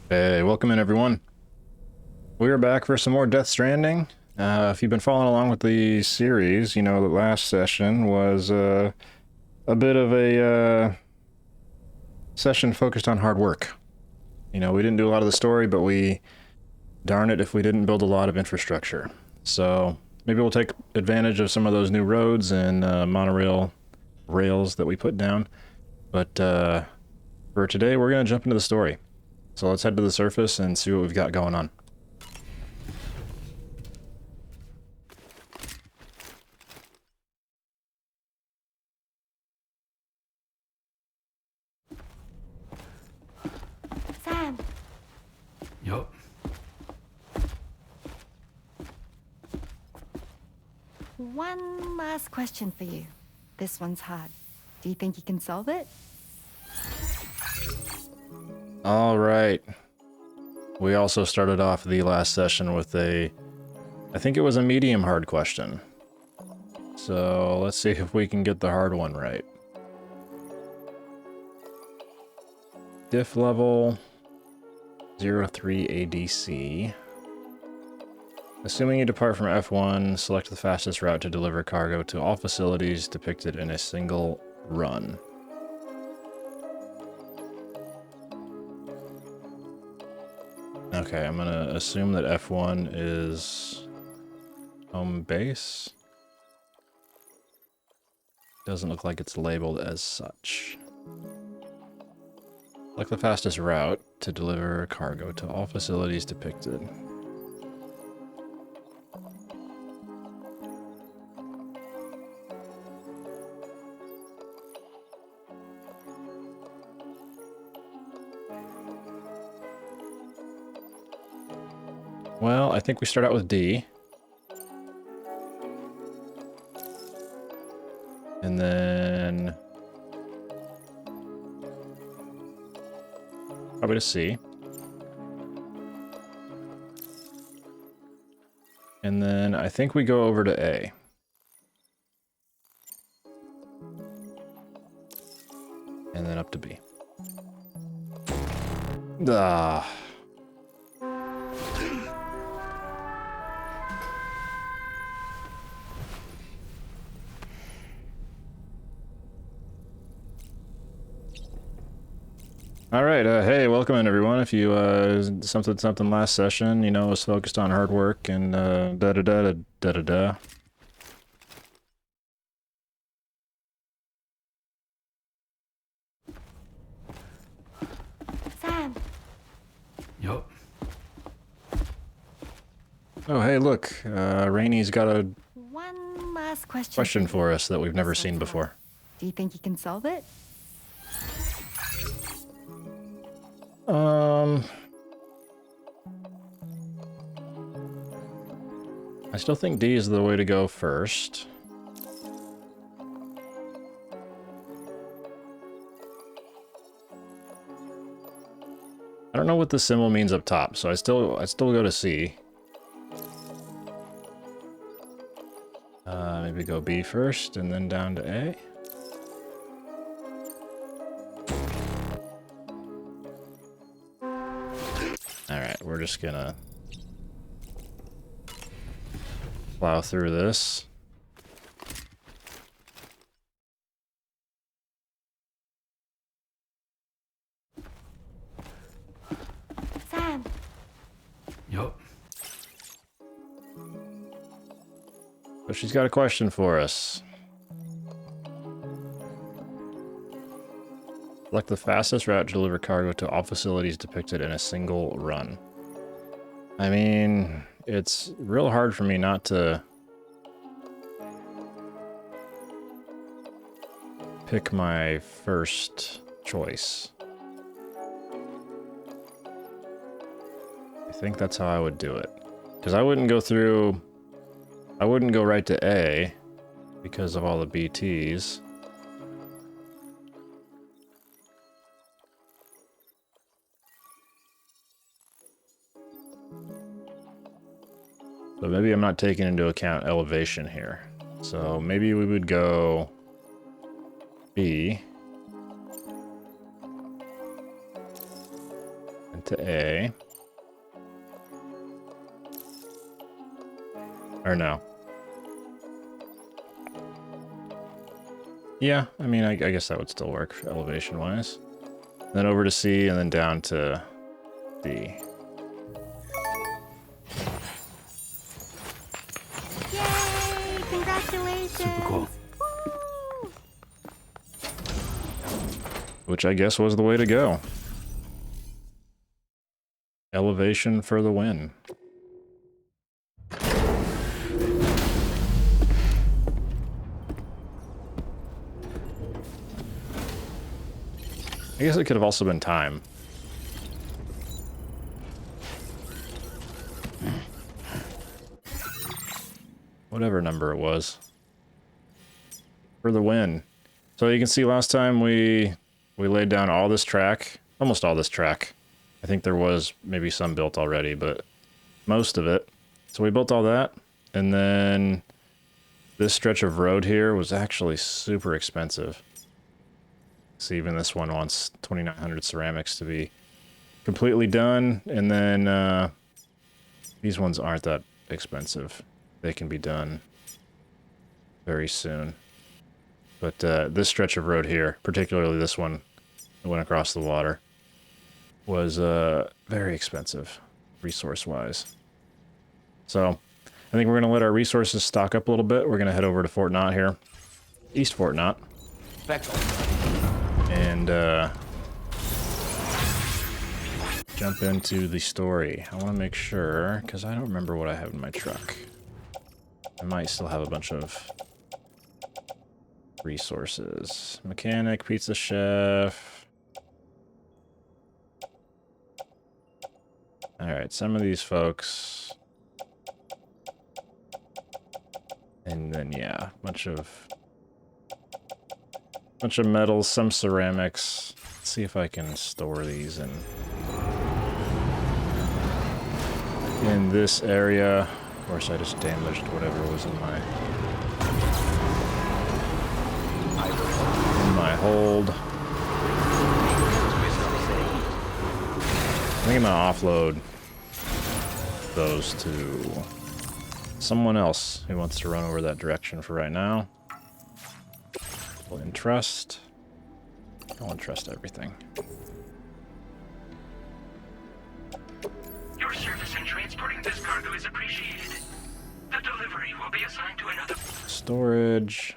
Hey, welcome in everyone. We are back for some more Death Stranding. If you've been following along with the series, you know the last session was a bit of a session focused on hard work. You know, we didn't do a lot of the story, but darn it if we didn't build a lot of infrastructure. So maybe we'll take advantage of some of those new roads and monorail rails that we put down. But for today, we're going to jump into the story. So let's head to the surface and see what we've got going on. Sam, Yup. one last question for you. This one's hard. Do you think you can solve it? All right. We also started off the last session with I think it was a medium hard question. So let's see if we can get the hard one right. Diff level 03 ADC. Assuming you depart from F1, select the fastest route to deliver cargo to all facilities depicted in a single run. Okay, I'm gonna assume that F1 is home base. Doesn't look like it's labeled as such. Select the fastest route to deliver cargo to all facilities depicted. Well, I think we start out with D. And then probably to C. And then I think we go over to A. And then up to B. Ah. All right, hey, welcome in everyone. If you something last session, you know, was focused on hard work and da da da da da da da. Sam, Yup. Oh, hey, look, Rainy's got a one last question for us that we've never This seen one's before. hard. Do you think you can solve it? I still think D is the way to go first. I don't know what the symbol means up top, so I still go to C. Maybe go B first and then down to A. All right, we're just gonna plow through this. Sam, Yup. But she's got a question for us. Select the fastest route to deliver cargo to all facilities depicted in a single run. I mean, it's real hard for me not to pick my first choice. I think that's how I would do it. Because I wouldn't go right to A because of all the BTs. So maybe I'm not taking into account elevation here. So maybe we would go B. And Get to A. Or no. Yeah, I mean, I guess that would still work elevation-wise. Then over to C, and then down to D. Yay! Congratulations! Super cool. Woo! Which I guess was the way to go. Elevation for the win. I guess it could have also been time. Whatever number it was. For the win. So you can see last time we laid down all this track. Almost all this track. I think there was maybe some built already, but most of it. So we built all that. And then this stretch of road here was actually super expensive. So even this one wants 2,900 ceramics to be completely done. And then these ones aren't that expensive. They can be done very soon. But this stretch of road here, particularly this one that went across the water, was very expensive resource-wise. So I think we're going to let our resources stock up a little bit. We're going to head over to Fort Knott here. East Fort Knott. And jump into the story. I want to make sure, because I don't remember what I have in my truck. I might still have a bunch of resources. Mechanic, pizza chef. Alright, some of these folks. And then, yeah, bunch of metals, some ceramics. Let's see if I can store these in this area. Of course, I just damaged whatever was in my hold. I think I'm gonna offload those to someone else who wants to run over that direction for right now. We'll entrust. I'll entrust everything. Your service in transporting this cargo is appreciated. The delivery will be assigned to another... Storage.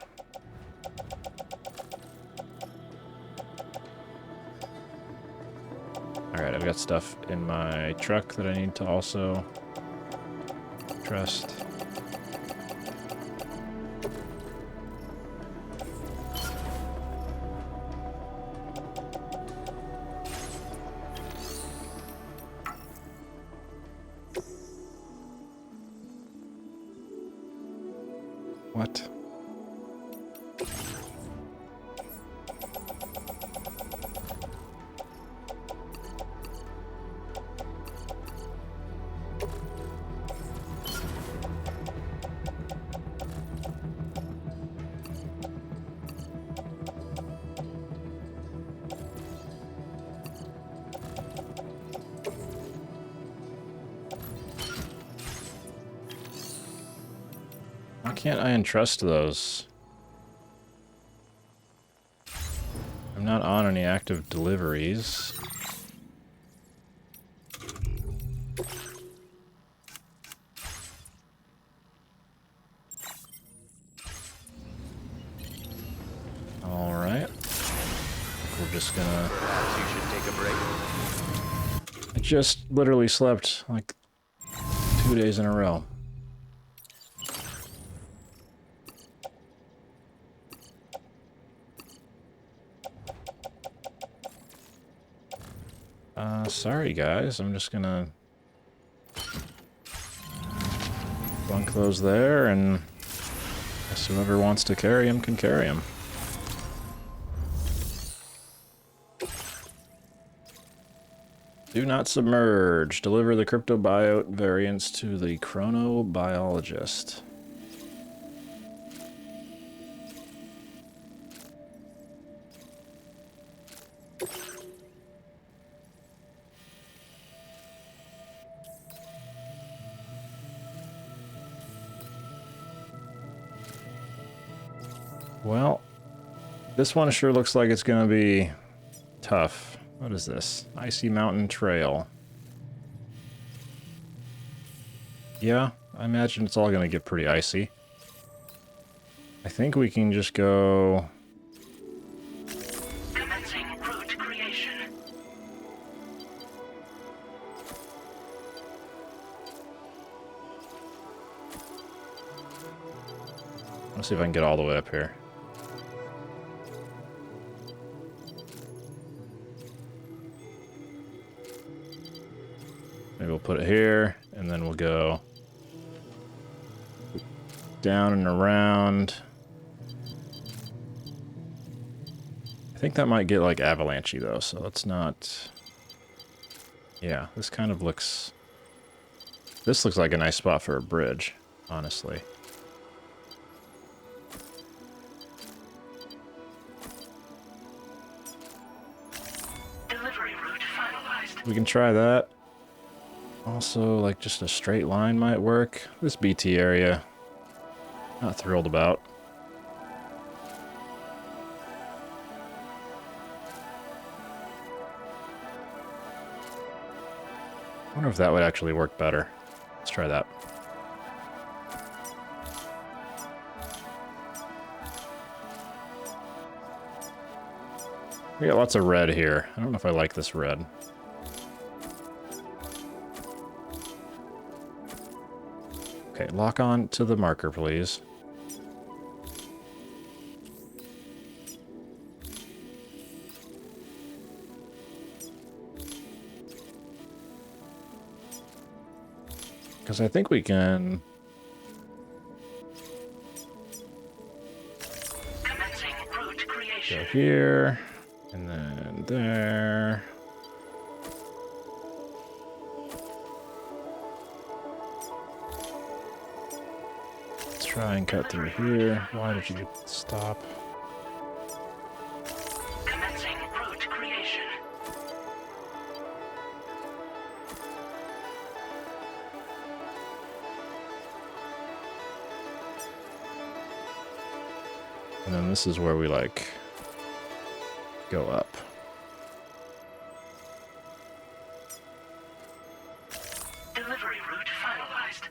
Alright, I've got stuff in my truck that I need to also trust. What? Why can't I entrust those? I'm not on any active deliveries. Alright. We're just gonna... Perhaps you should take a break. I just literally slept like 2 days in a row. Sorry guys, I'm just gonna bunk those there, and I guess whoever wants to carry them can carry them. Do not submerge. Deliver the cryptobiote variants to the chronobiologist. Well, this one sure looks like it's going to be tough. What is this? Icy Mountain Trail. Yeah, I imagine it's all going to get pretty icy. I think we can just go... Commencing route creation. Let's see if I can get all the way up here. Maybe we'll put it here, and then we'll go down and around. I think that might get, like, avalanchy, though, so it's not... Yeah, this kind of looks... This looks like a nice spot for a bridge, honestly. Delivery route finalized. We can try that. Also, like, just a straight line might work. This BT area, not thrilled about. I wonder if that would actually work better. Let's try that. We got lots of red here. I don't know if I like this red. Okay, lock on to the marker, please. Because I think we can... Commencing route creation. Go here, and then there. Let's try and cut through here. Why did you stop? Commencing route creation. And then this is where we, like, go up. Delivery route finalized.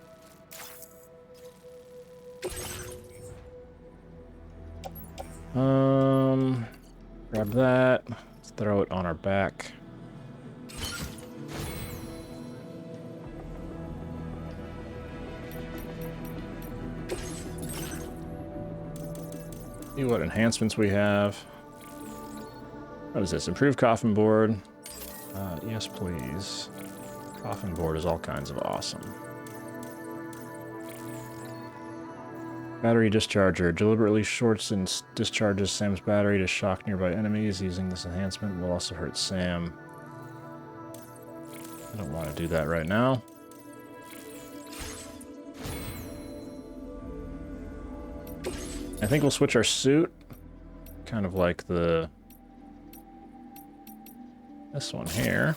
Grab that. Let's throw it on our back. See what enhancements we have. What is this? Improved coffin board. Yes, please. Coffin board is all kinds of awesome. Battery discharger. Deliberately shorts and discharges Sam's battery to shock nearby enemies. Using this enhancement will also hurt Sam. I don't want to do that right now. I think we'll switch our suit. Kind of like this one here.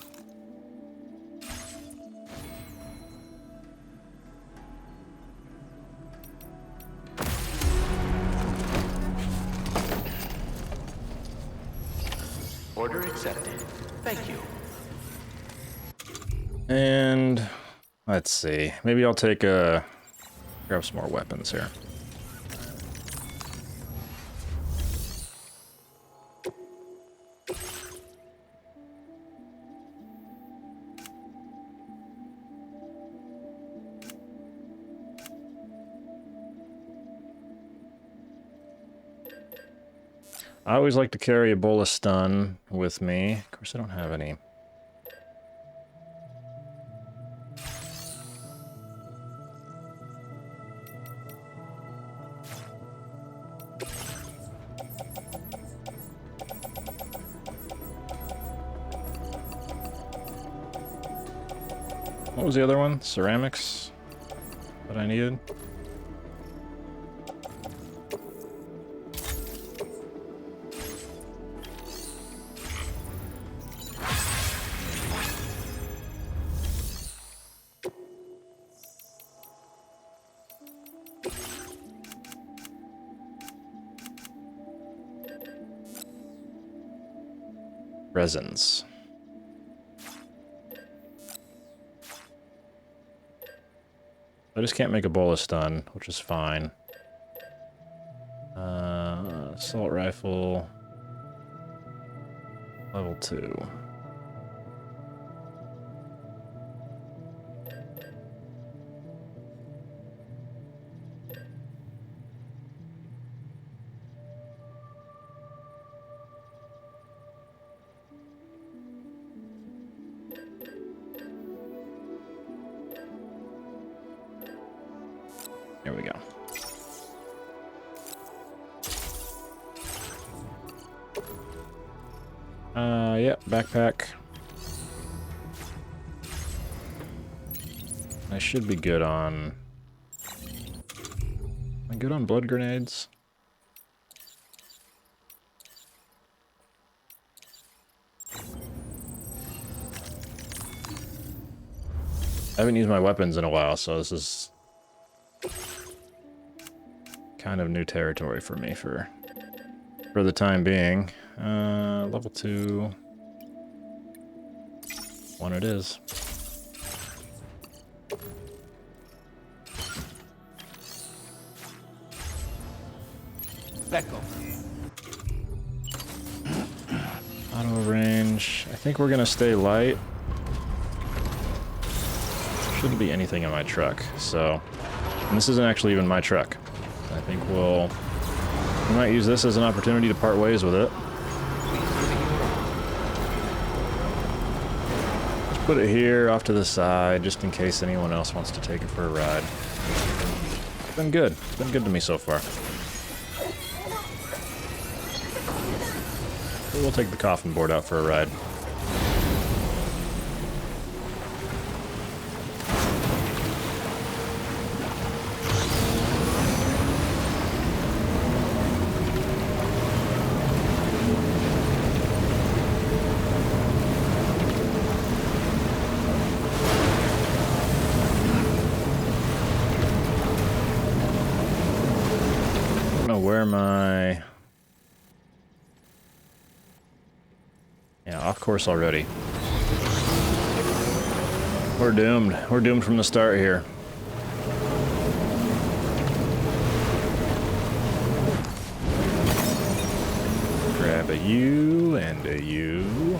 Order accepted. Thank you. And let's see. Maybe I'll take grab some more weapons here. I always like to carry a bowl of stun with me. Of course, I don't have any. What was the other one? Ceramics that I needed? Resins. I just can't make a bowl of stun, which is fine. Assault rifle. Level 2. Here we go. Yep, backpack. I should be good on... Am I good on blood grenades? I haven't used my weapons in a while, so this is kind of new territory for me for the time being. Level 2. One it is. Back off. Auto range. I think we're gonna stay light. Shouldn't be anything in my truck, so... And this isn't actually even my truck. I think we might use this as an opportunity to part ways with it. Just put it here off to the side, just in case anyone else wants to take it for a ride. It's been good. It's been good to me so far. But we'll take the coffin board out for a ride. Where my... Yeah, off course already. We're doomed. We're doomed from the start here. Grab a U and a U.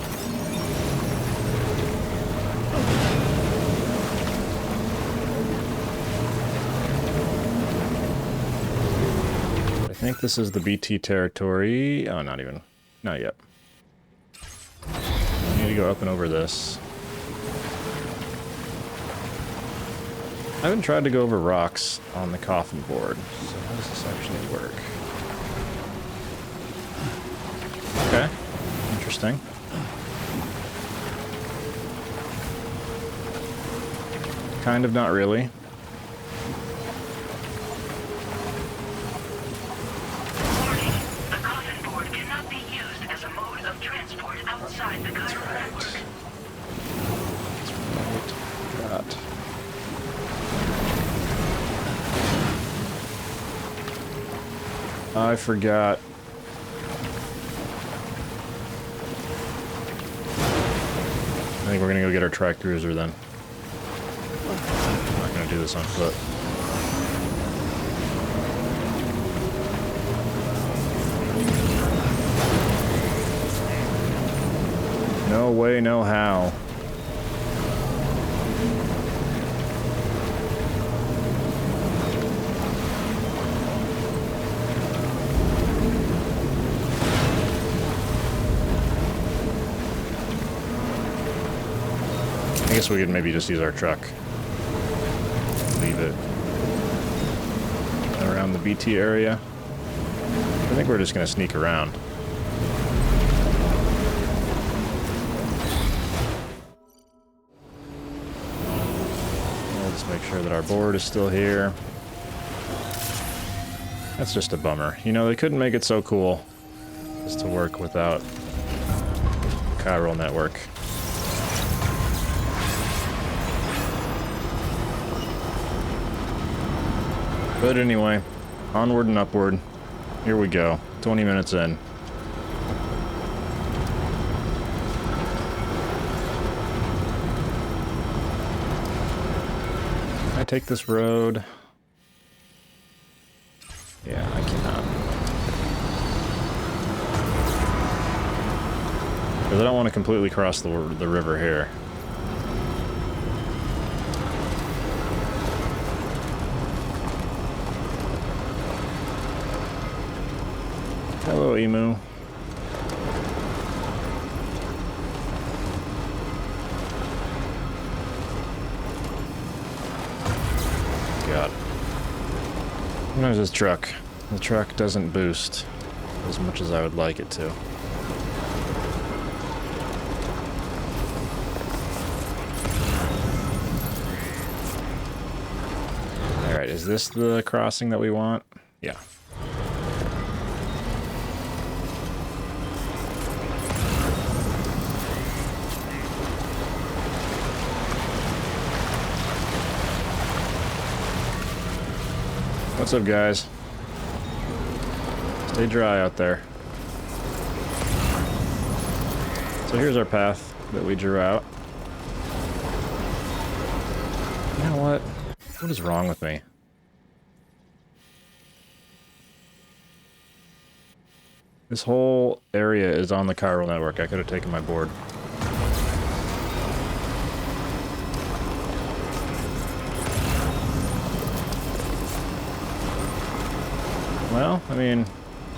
I think this is the BT territory. Oh, not yet. I need to go up and over this. I haven't tried to go over rocks on the coffin board, so how does this actually work? Okay, interesting. Kind of, not really. I forgot. I think we're gonna go get our track cruiser then. I'm not gonna do this on foot. No way, no how. I guess we could maybe just use our truck. Leave it around the BT area. I think we're just gonna sneak around. We'll just make sure that our board is still here. That's just a bummer. You know, they couldn't make it so cool just to work without chiral network. But anyway, onward and upward. Here we go. 20 minutes in. take this road? Yeah, I cannot. Because I don't want to completely cross the river here. Hello, emu. God. There's this truck. The truck doesn't boost as much as I would like it to. Alright, is this the crossing that we want? Yeah. What's up, guys? Stay dry out there. So here's our path that we drew out. You know what? What is wrong with me? This whole area is on the chiral network. I could have taken my board. Well, I mean,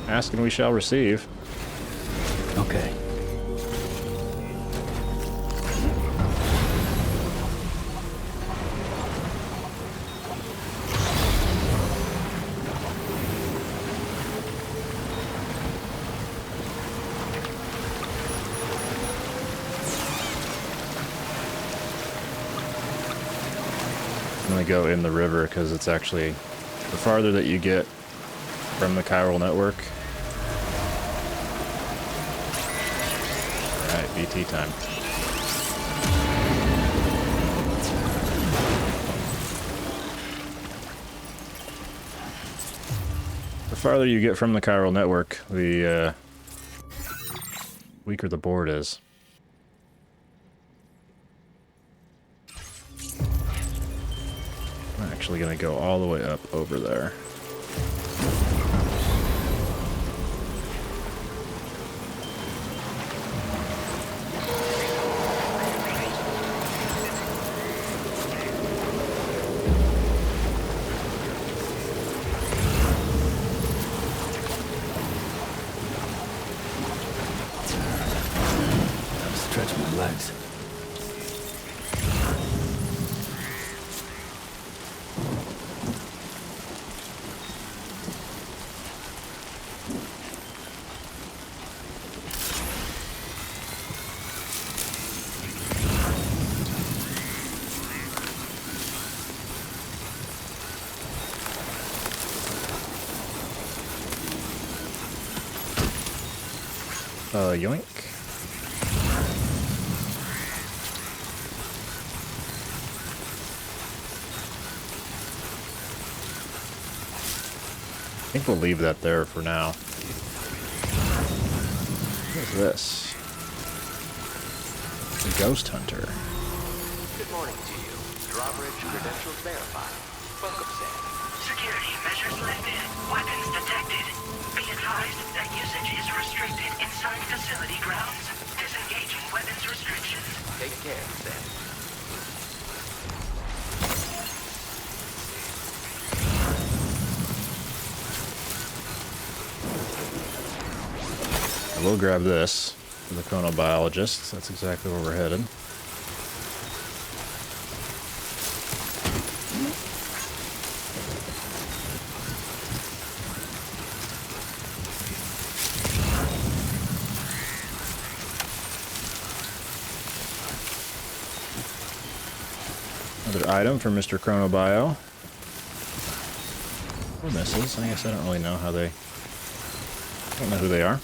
ask and we shall receive. Okay. I'm gonna go in the river because it's actually the farther that you get from the chiral network. Alright, BT time. The farther you get from the chiral network, the weaker the board is. I'm actually gonna go all the way up over there. Stretch my legs. Yoink. I think we'll leave that there for now. What is this? A ghost hunter. Good morning to you. Drawbridge credentials verified. Welcome, Sam. Security measures lifted. Weapons detected. Be advised that usage is restricted inside facility grounds. Disengaging weapons restrictions. Take care, Sam. I will grab this for the chronobiologist. That's exactly where we're headed. Another item for Mr. Chronobio. Or Mrs. I guess I don't really know how they... I don't know who they are.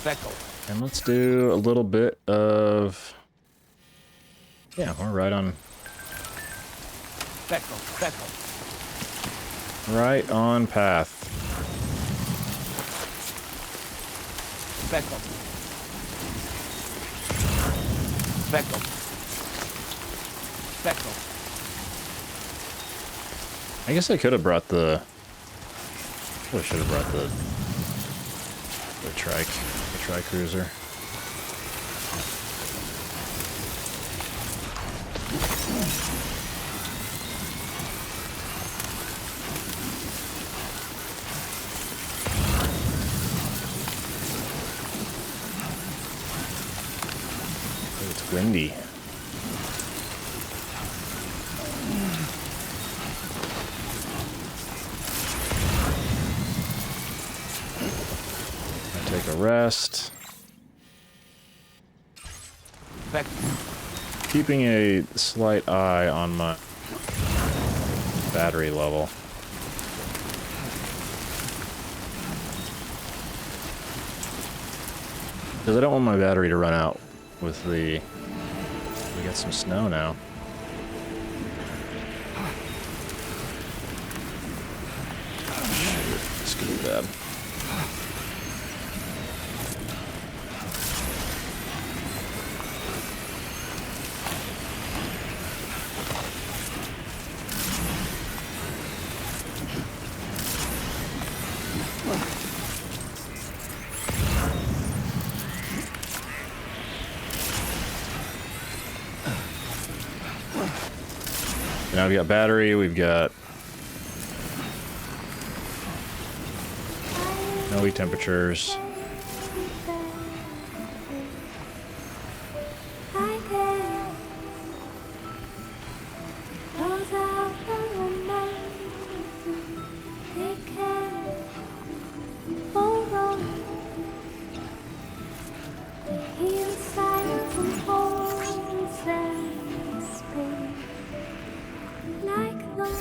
Speckle. And let's do a little bit of... Yeah, we're right on... Speckle. Speckle. Right on path. Speckle. Speckle. Speckle. I guess I could have brought the... I should have brought the tri-cruiser. It's windy. Take a rest. Keeping a slight eye on my battery level. Because I don't want my battery to run out with the... We got some snow now. Shoot, this could be bad. Now we've got battery, we've got snowy temperatures.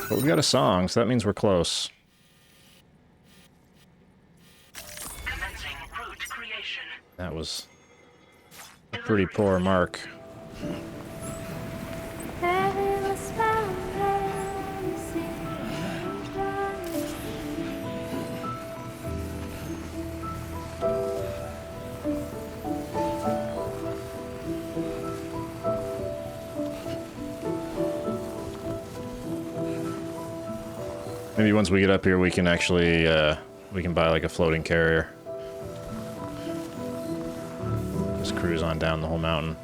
But we've got a song, so that means we're close. Commencing route creation. That was a pretty poor mark. Maybe once we get up here, we can actually, we can buy like a floating carrier. Just cruise on down the whole mountain.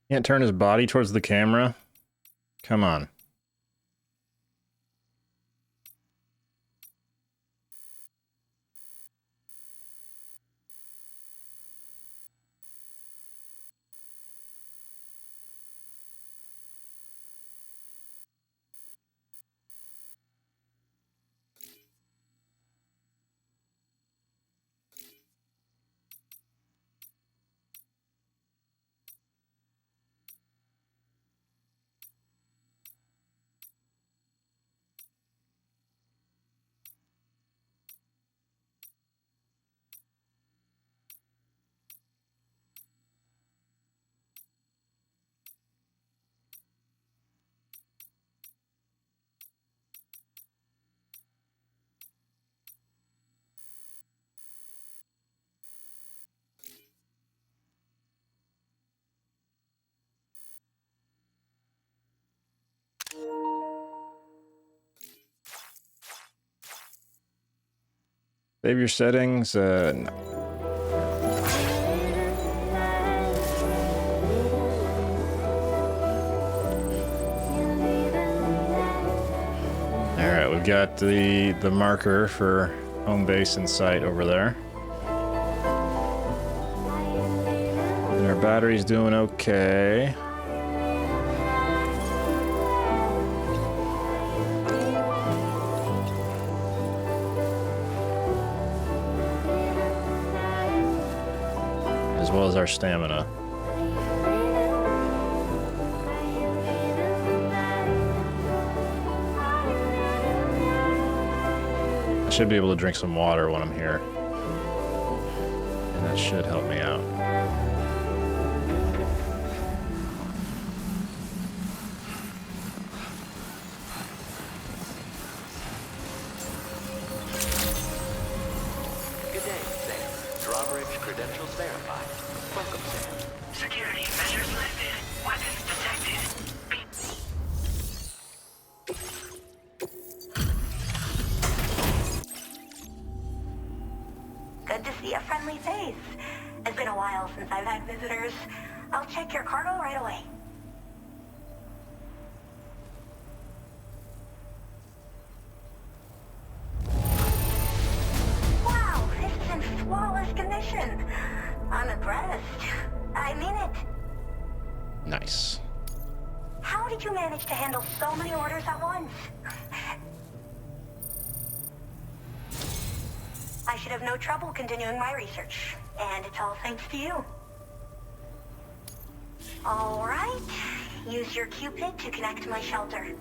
Can't turn his body towards the camera? Come on. Save your settings. No. All right, we've got the marker for home base in sight over there. And our battery's doing okay. As well as our stamina. I should be able to drink some water when I'm here. And that should help me out. Good day, Sam. Drawbridge credentials verified. Welcome, Sam. Security measures lifted. Weapons detected. Good to see a friendly face. It's been a while since I've had visitors. I'll check your cargo right away. Wow, this is in flawless condition. I'm impressed. I mean it. Nice. How did you manage to handle so many orders at once? I should have no trouble continuing my research, and it's all thanks to you. All right, use your Cupid to connect to my shelter.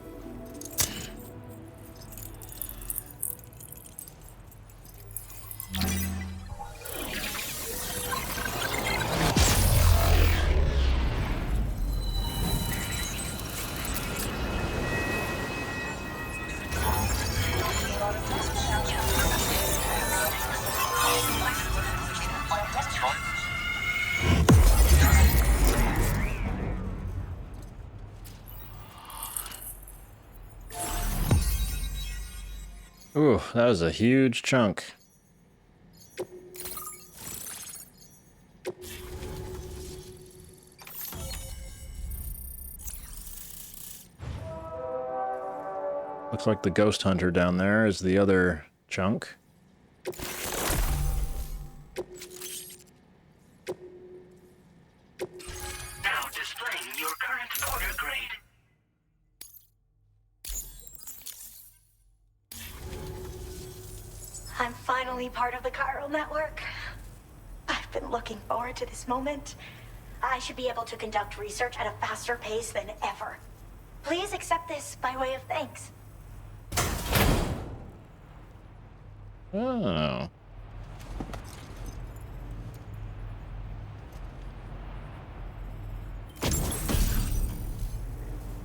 Ooh, that was a huge chunk. Looks like the ghost hunter down there is the other chunk. Now displaying your current order grade. I'm finally part of the chiral network. I've been looking forward to this moment. I should be able to conduct research at a faster pace than ever. Please accept this by way of thanks. Oh.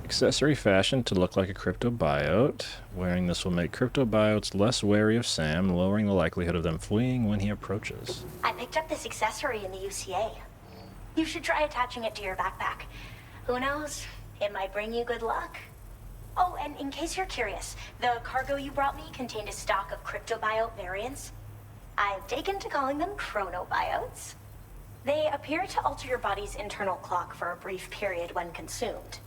Accessory fashioned to look like a cryptobiote. Wearing this will make cryptobiotes less wary of Sam, lowering the likelihood of them fleeing when he approaches. I picked up this accessory in the UCA. You should try attaching it to your backpack. Who knows? It might bring you good luck. Oh, and in case you're curious, the cargo you brought me contained a stock of cryptobiote variants. I've taken to calling them chronobiotes. They appear to alter your body's internal clock for a brief period when consumed.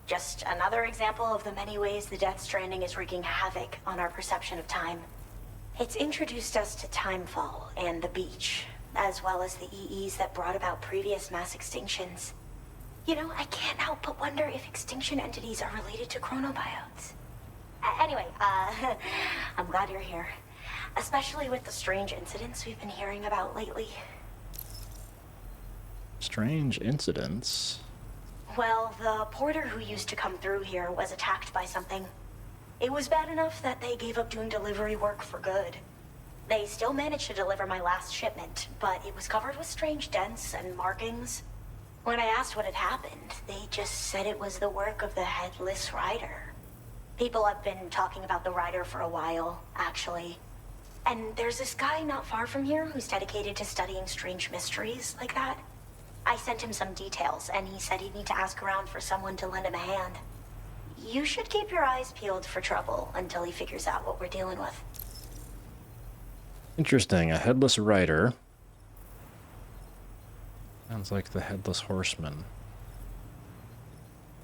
Just another example of the many ways the Death Stranding is wreaking havoc on our perception of time. It's introduced us to timefall and the beach, as well as the EEs that brought about previous mass extinctions. You know, I can't help but wonder if extinction entities are related to chronobiotes. Anyway, I'm glad you're here. Especially with the strange incidents we've been hearing about lately. Strange incidents? Well, the porter who used to come through here was attacked by something. It was bad enough that they gave up doing delivery work for good. They still managed to deliver my last shipment, but it was covered with strange dents and markings. When I asked what had happened, they just said it was the work of the headless rider. People have been talking about the rider for a while, actually. And there's this guy not far from here who's dedicated to studying strange mysteries like that. I sent him some details, and he said he'd need to ask around for someone to lend him a hand. You should keep your eyes peeled for trouble until he figures out what we're dealing with. Interesting. A headless rider. Sounds like the headless horseman.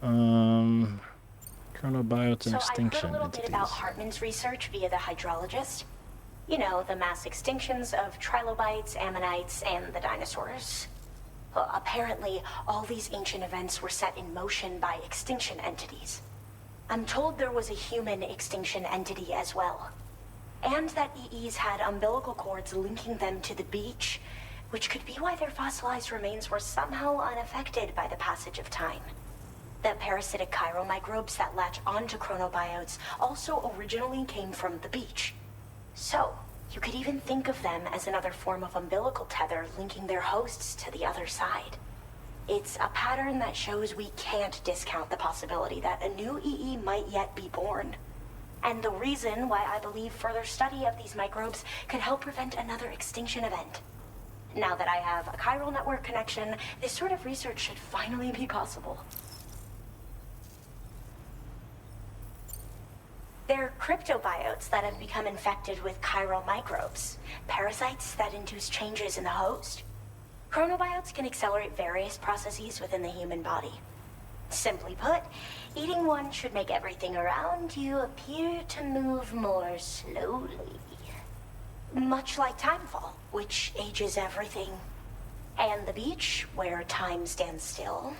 Chronobiotes and So I've heard extinction a little bit entities. about Hartman's research via the hydrologist. You know, the mass extinctions of trilobites, ammonites, and the dinosaurs. Well, apparently, all these ancient events were set in motion by extinction entities. I'm told there was a human extinction entity as well. And that EEs had umbilical cords linking them to the beach, which could be why their fossilized remains were somehow unaffected by the passage of time. The parasitic chiromicrobes that latch onto chronobiotes also originally came from the beach. So, you could even think of them as another form of umbilical tether linking their hosts to the other side. It's a pattern that shows we can't discount the possibility that a new EE might yet be born. And the reason why I believe further study of these microbes could help prevent another extinction event. Now that I have a chiral network connection, this sort of research should finally be possible. They're cryptobiotes that have become infected with chiral microbes, parasites that induce changes in the host. Chronobiotes can accelerate various processes within the human body. Simply put, eating one should make everything around you appear to move more slowly. Much like timefall, which ages everything. And the beach, where time stands still.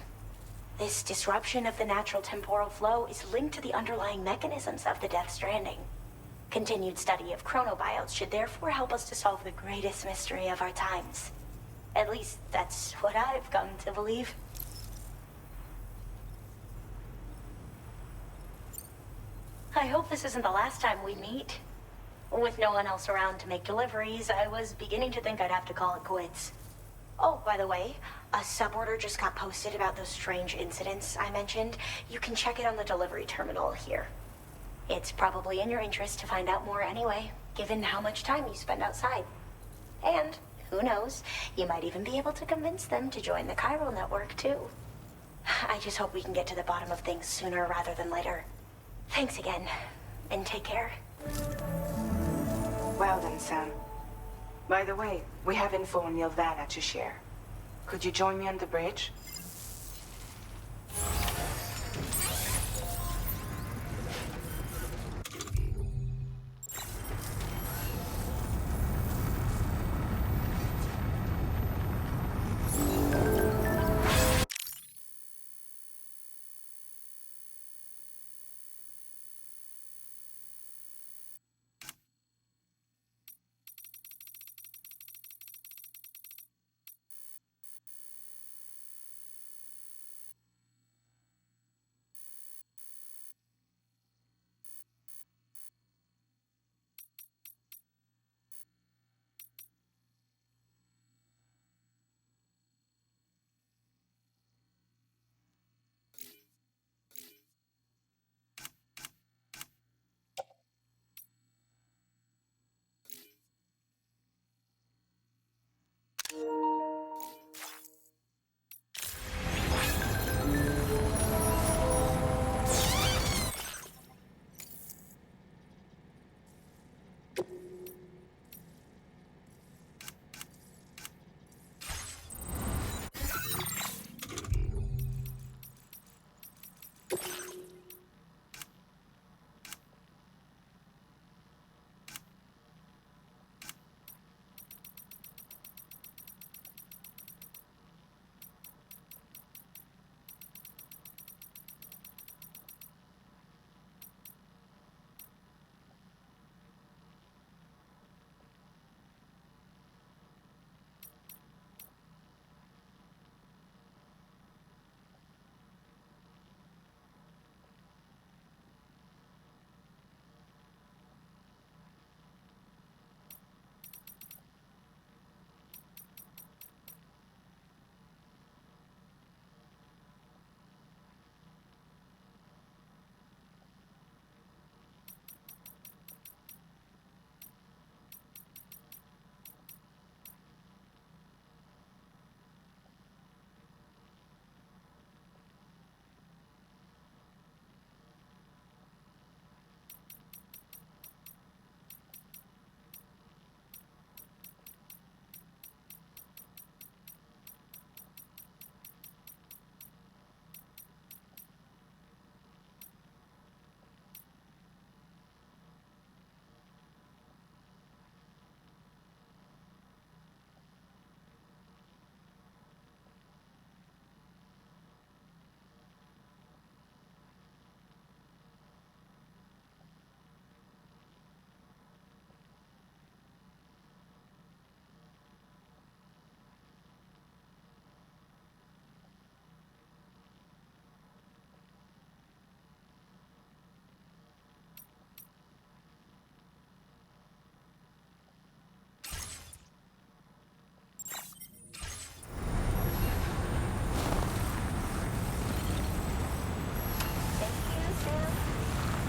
This disruption of the natural temporal flow is linked to the underlying mechanisms of the Death Stranding. Continued study of chronobiotes should therefore help us to solve the greatest mystery of our times. At least, that's what I've come to believe. I hope this isn't the last time we meet. With no one else around to make deliveries, I was beginning to think I'd have to call it quits. Oh, by the way, a suborder just got posted about those strange incidents I mentioned. You can check it on the delivery terminal here. It's probably in your interest to find out more anyway, given how much time you spend outside. And, who knows, you might even be able to convince them to join the chiral network, too. I just hope we can get to the bottom of things sooner rather than later. Thanks again, and take care. Well then, Sam. By the way, we have info on Nilvana to share. Could you join me on the bridge?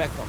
Perfecto.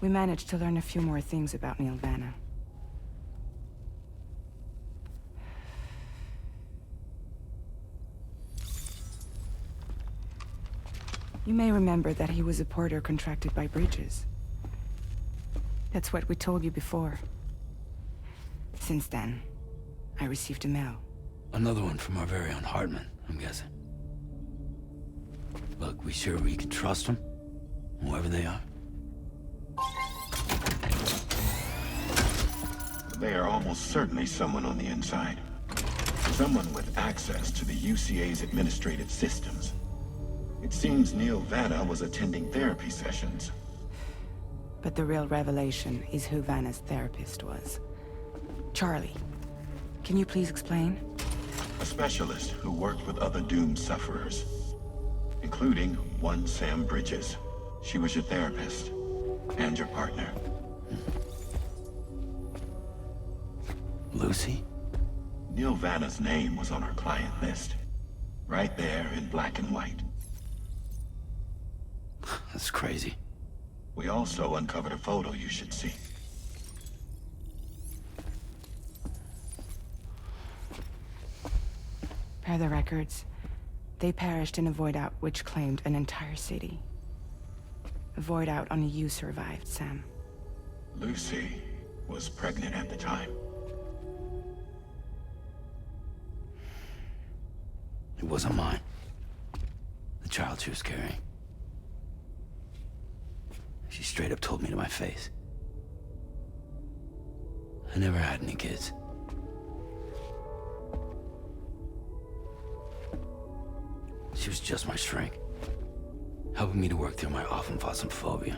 We managed to learn a few more things about Neil Vanna. You may remember that he was a porter contracted by Bridges. That's what we told you before. Since then, I received a mail. Another one from our very own Hartman, I'm guessing. Look, we sure we can trust them? Whoever they are? They are almost certainly someone on the inside. Someone with access to the UCA's administrative systems. It seems Neil Vanna was attending therapy sessions. But the real revelation is who Vanna's therapist was. Charlie, can you please explain? A specialist who worked with other doomed sufferers, including one Sam Bridges. She was your therapist and your partner. Lucy? Neil Vanna's name was on our client list. Right there in black and white. That's crazy. We also uncovered a photo you should see. Per the records, they perished in a void out which claimed an entire city. A void out only you survived, Sam. Lucy was pregnant at the time. It wasn't mine. The child she was carrying. She straight up told me to my face. I never had any kids. She was just my shrink, helping me to work through my often phobia.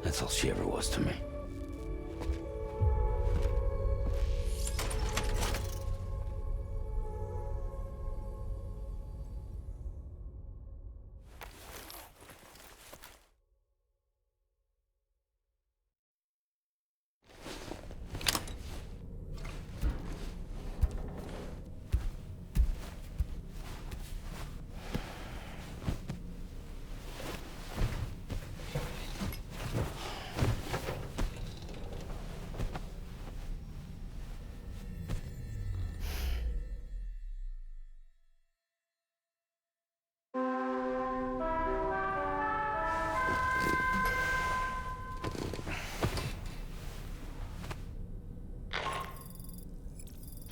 That's all she ever was to me.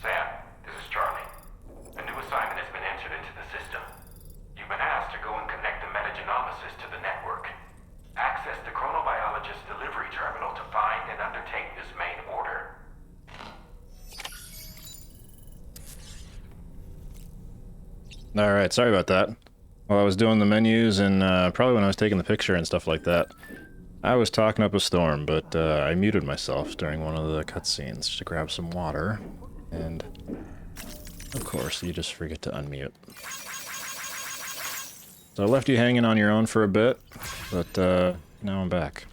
Sam, this is Charlie. A new assignment has been entered into the system. You've been asked to go and connect the metagenomesis to the network. Access the chronobiologist delivery terminal to find and undertake this main order. Alright, sorry about that. While I was doing the menus and probably when I was taking the picture and stuff like that, I was talking up a storm, but I muted myself during one of the cutscenes to grab some water, and of course you just forget to unmute. So I left you hanging on your own for a bit, but now I'm back.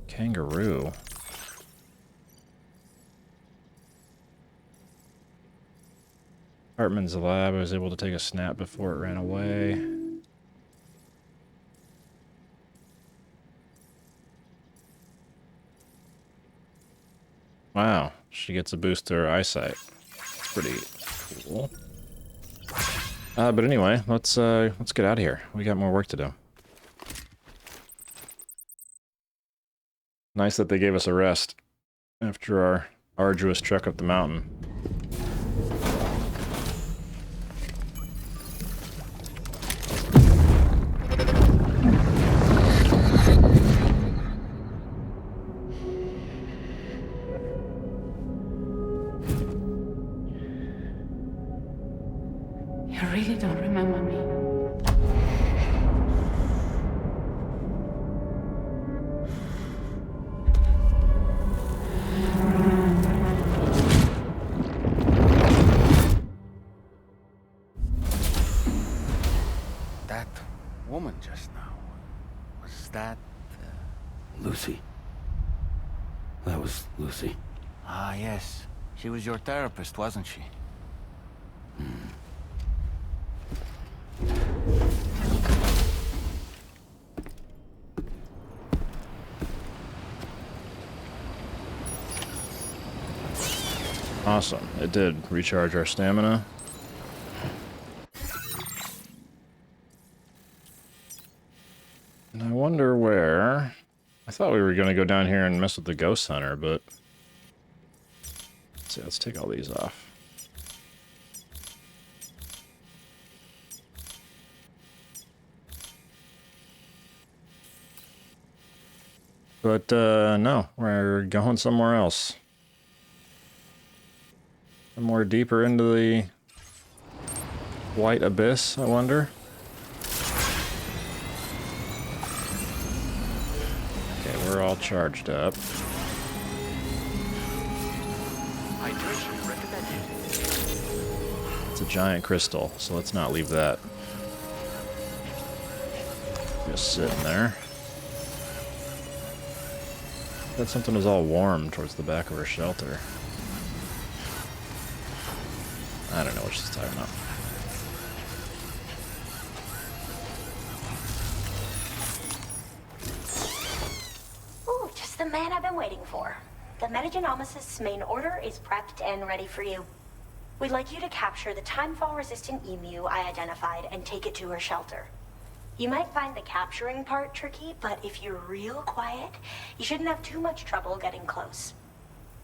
Kangaroo. Hartman's lab. I was able to take a snap before it ran away. Wow, she gets a boost to her eyesight. That's pretty cool. But anyway, let's get out of here. We got more work to do. Nice that they gave us a rest after our arduous trek up the mountain. don't remember me. That woman just now, was that... Lucy. That was Lucy. Ah, yes. She was your therapist, wasn't she? Awesome. It did recharge our stamina. And I wonder where... I thought we were going to go down here and mess with the ghost hunter, but... Let's see, let's take all these off. But, no, we're going somewhere else. Somewhere deeper into the white abyss, I wonder. Okay, we're all charged up. Hydration recommended. It's a giant crystal, so let's not leave that. Just sitting there. That something was all warm towards the back of her shelter. I don't know what she's talking about. Ooh, just the man I've been waiting for. The Metagenomicist's main order is prepped and ready for you. We'd like you to capture the timefall-resistant emu I identified and take it to her shelter. You might find the capturing part tricky, but if you're real quiet, you shouldn't have too much trouble getting close.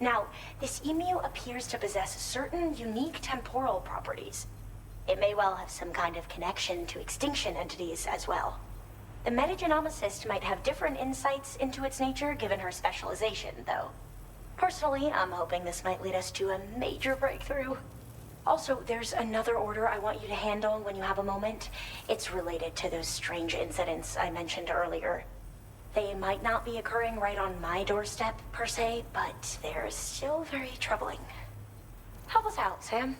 Now, this emu appears to possess certain unique temporal properties. It may well have some kind of connection to extinction entities as well. The metagenomicist might have different insights into its nature given her specialization, though. Personally, I'm hoping this might lead us to a major breakthrough. Also, there's another order I want you to handle when you have a moment. It's related to those strange incidents I mentioned earlier. They might not be occurring right on my doorstep, per se, but they're still very troubling. Help us out, Sam.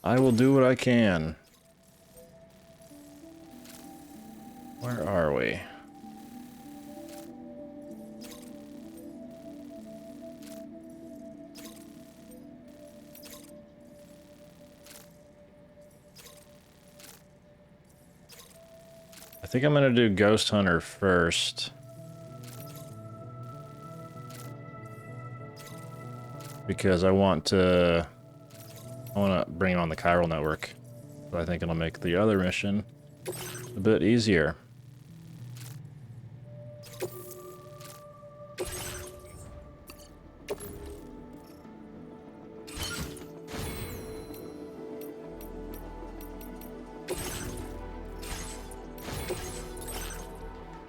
I will do what I can. Where are we? I think I'm gonna do Ghost Hunter first. Because I want to bring on the chiral network. So I think it'll make the other mission a bit easier.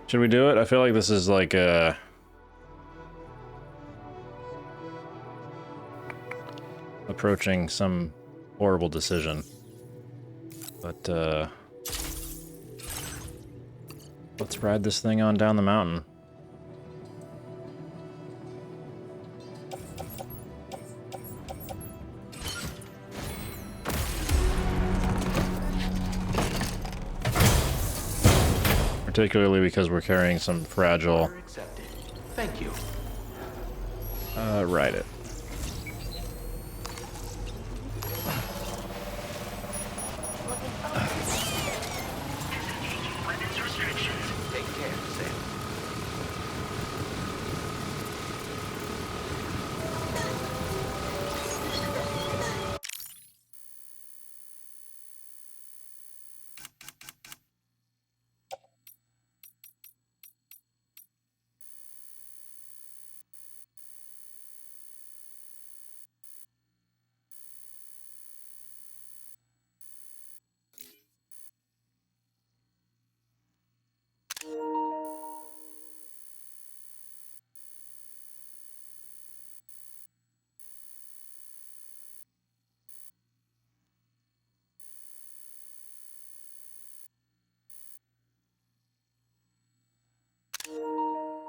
Should we do it? I feel like this is like a... approaching some horrible decision. But, let's ride this thing on down the mountain. Particularly because we're carrying some fragile... Order accepted. Thank you. Ride it. Disengaging weapons restrictions. Take care, Sam.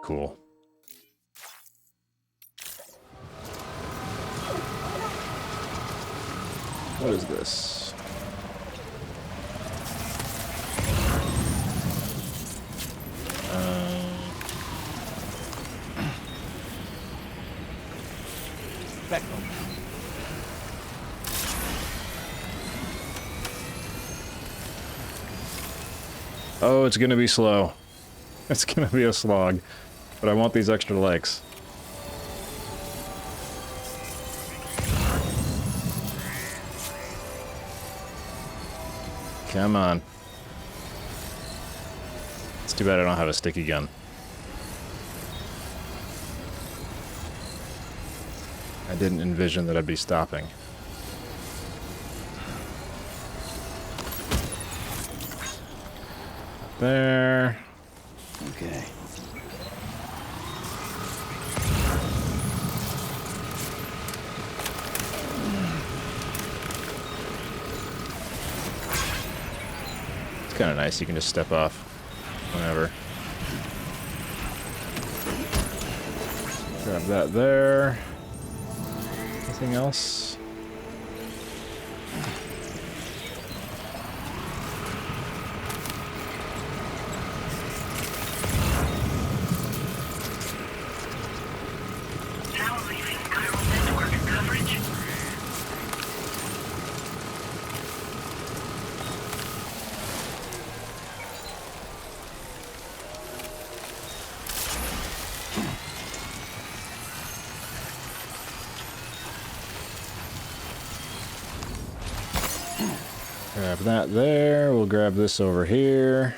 Cool. What is this? Oh, it's gonna be slow. It's gonna be a slog. But I want these extra legs. Come on. It's too bad I don't have a sticky gun. I didn't envision that I'd be stopping. There. Okay. It's kind of nice. You can just step off whenever. Grab that there. Anything else? Now leaving chiral network coverage. Grab that there. We'll grab this over here.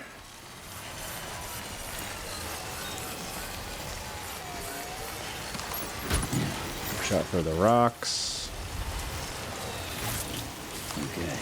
Shot for the rocks. Okay.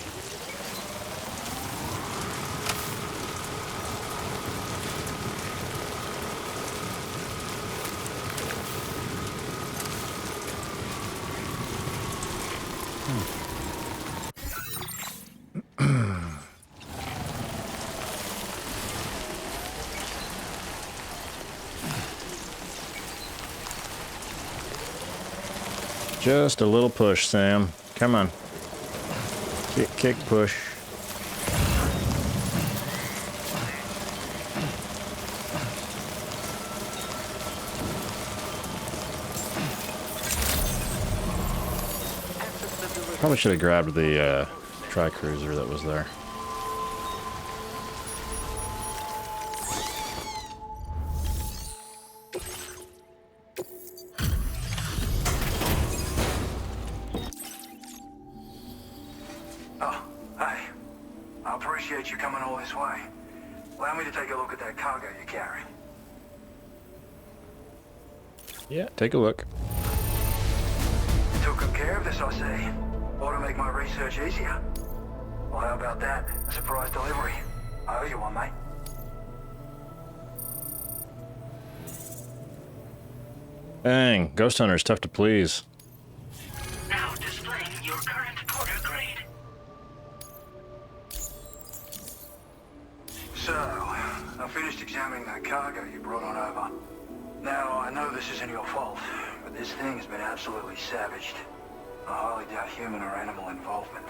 Just a little push, Sam. Come on. Kick, kick, push. Probably should have grabbed the tri-cruiser that was there. Oh, hey. I appreciate you coming all this way. Allow me to take a look at that cargo you carry. Yeah, take a look. You took good care of this, I see. Ought to make my research easier. Well, how about that? A surprise delivery. I owe you one, mate. Dang, Ghost Hunter's tough to please. Now displaying your current Porter grade. So, I finished examining that cargo you brought on over. Now, I know this isn't your fault, but this thing has been absolutely savaged. I highly doubt human or animal involvement.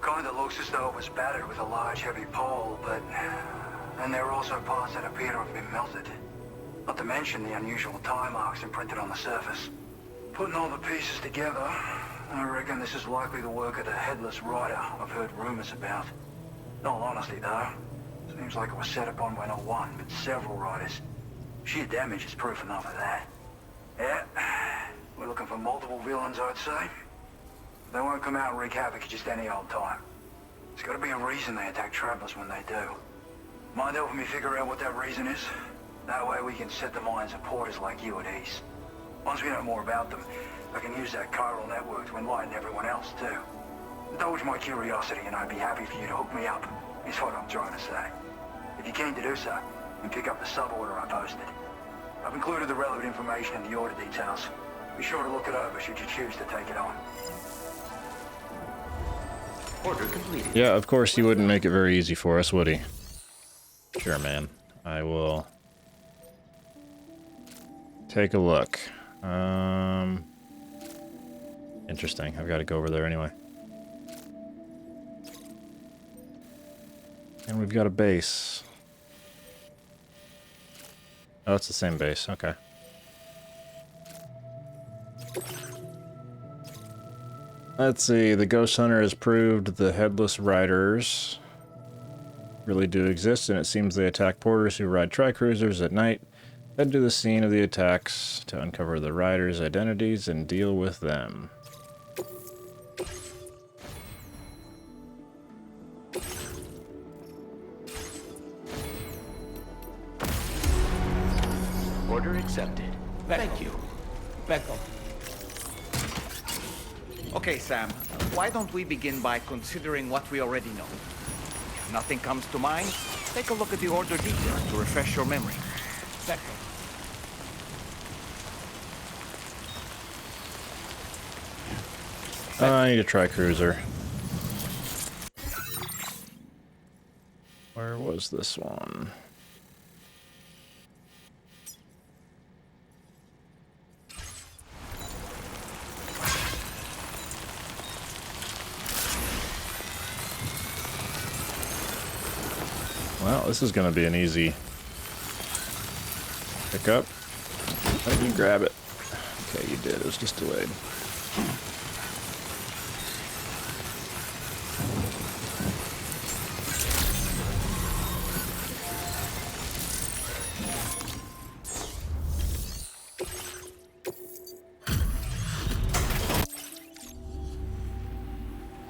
Kinda looks as though it was battered with a large heavy pole, but... And there are also parts that appear to have been melted. Not to mention the unusual tie marks imprinted on the surface. Putting all the pieces together, I reckon this is likely the work of the headless rider I've heard rumors about. In all honesty, though, seems like it was set upon by not one, but several riders. Sheer damage is proof enough of that. Yeah, we're looking for multiple villains, I'd say. They won't come out and wreak havoc at just any old time. There's gotta be a reason they attack travelers when they do. Mind helping me figure out what that reason is? That way we can set the minds of porters like you at ease. Once we know more about them, I can use that chiral network to enlighten everyone else too. Indulge my curiosity and I'd be happy for you to hook me up, is what I'm trying to say. If you're keen to do so, and pick up the sub-order I posted. I've included the relevant information in the order details. Be sure to look it over should you choose to take it on. Order completed. Yeah, of course he wouldn't make it very easy for us, would he? Sure, man. I will take a look. Interesting. I've got to go over there anyway. And we've got a base. Oh, it's the same base. Okay. Let's see. The Ghost Hunter has proved the headless riders really do exist, and it seems they attack porters who ride tri-cruisers at night. Head to the scene of the attacks to uncover the riders' identities and deal with them. Order accepted. Thank you. Beckham. Okay, Sam. Why don't we begin by considering what we already know? If nothing comes to mind, take a look at the order details to refresh your memory. Beckham. I need a tri-cruiser. Where was this one? Well, this is going to be an easy pickup. How did you grab it? Okay, you did. It was just delayed.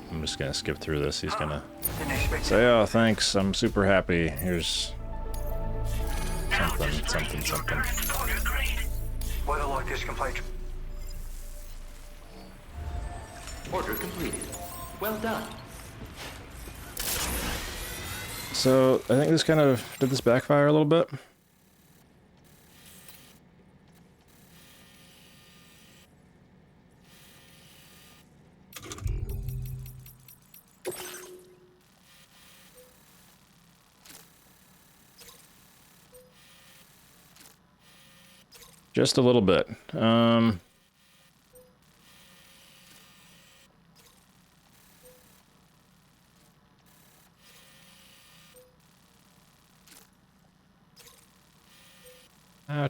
I'm just going to skip through this. He's going to say, oh, thanks, I'm super happy. Here's something. Weather like this can play. Order completed. Well done. So, I think this kind of, did this backfire a little bit? Just a little bit. How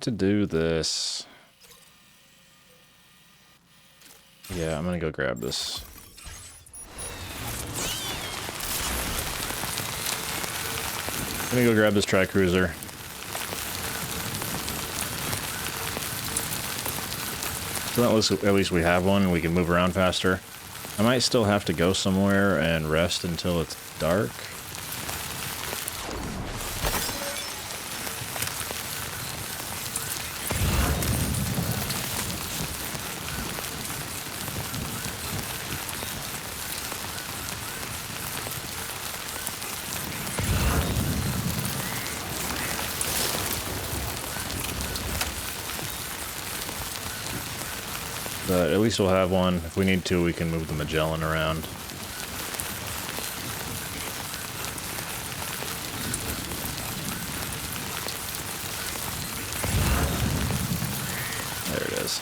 to do this? Yeah, I'm gonna go grab this. I'm gonna go grab this tri-cruiser. So at least we have one and we can move around faster. I might still have to go somewhere and rest until it's dark. But at least we'll have one. If we need to, we can move the Magellan around. There it is.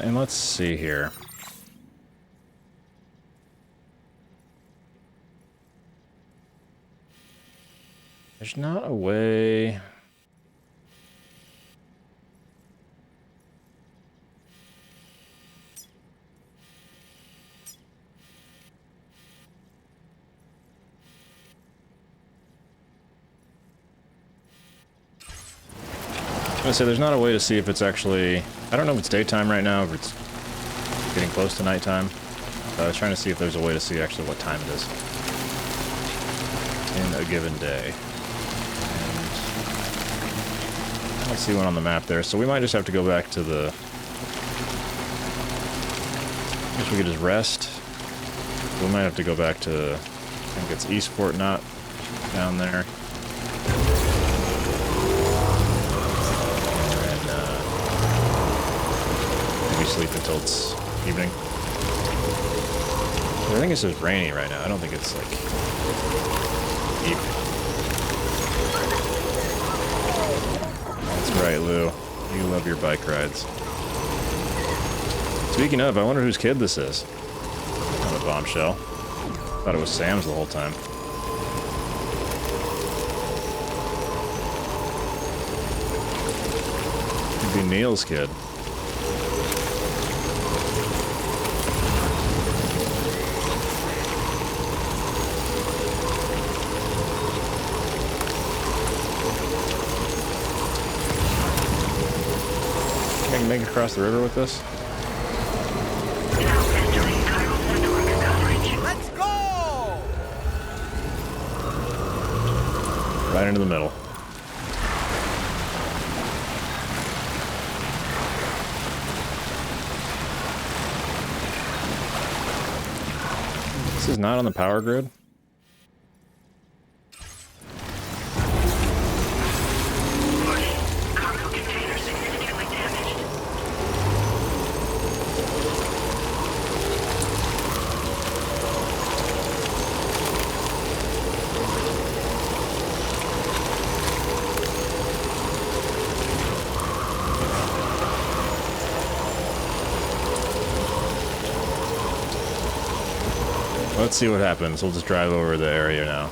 And let's see here. There's not a way. I was gonna say, there's not a way to see if it's actually... I don't know if it's daytime right now, if it's getting close to nighttime. I was trying to see if there's a way to see actually what time it is in a given day. And I don't see one on the map there, so we might just have to go back to the... I guess we could just rest. We might have to go back to think it's Eastport, not down there. And maybe sleep until it's evening. I think it's just rainy right now. I don't think it's like evening. That's right, Lou. You love your bike rides. Speaking of, I wonder whose kid this is. Not a bombshell. Thought it was Sam's the whole time. Could be Neil's kid. Can I make it across the river with this? Let's go! Right into the middle. This is not on the power grid. Cargo container significantly damaged. Let's see what happens. We'll just drive over the area now.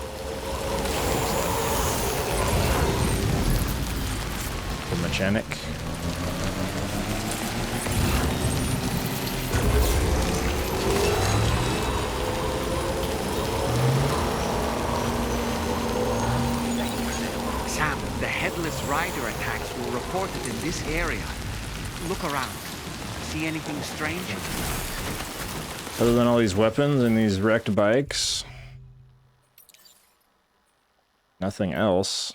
The mechanic. Sam, the headless rider attacks were reported in this area. Look around. See anything strange? Other than all these weapons and these wrecked bikes, nothing else.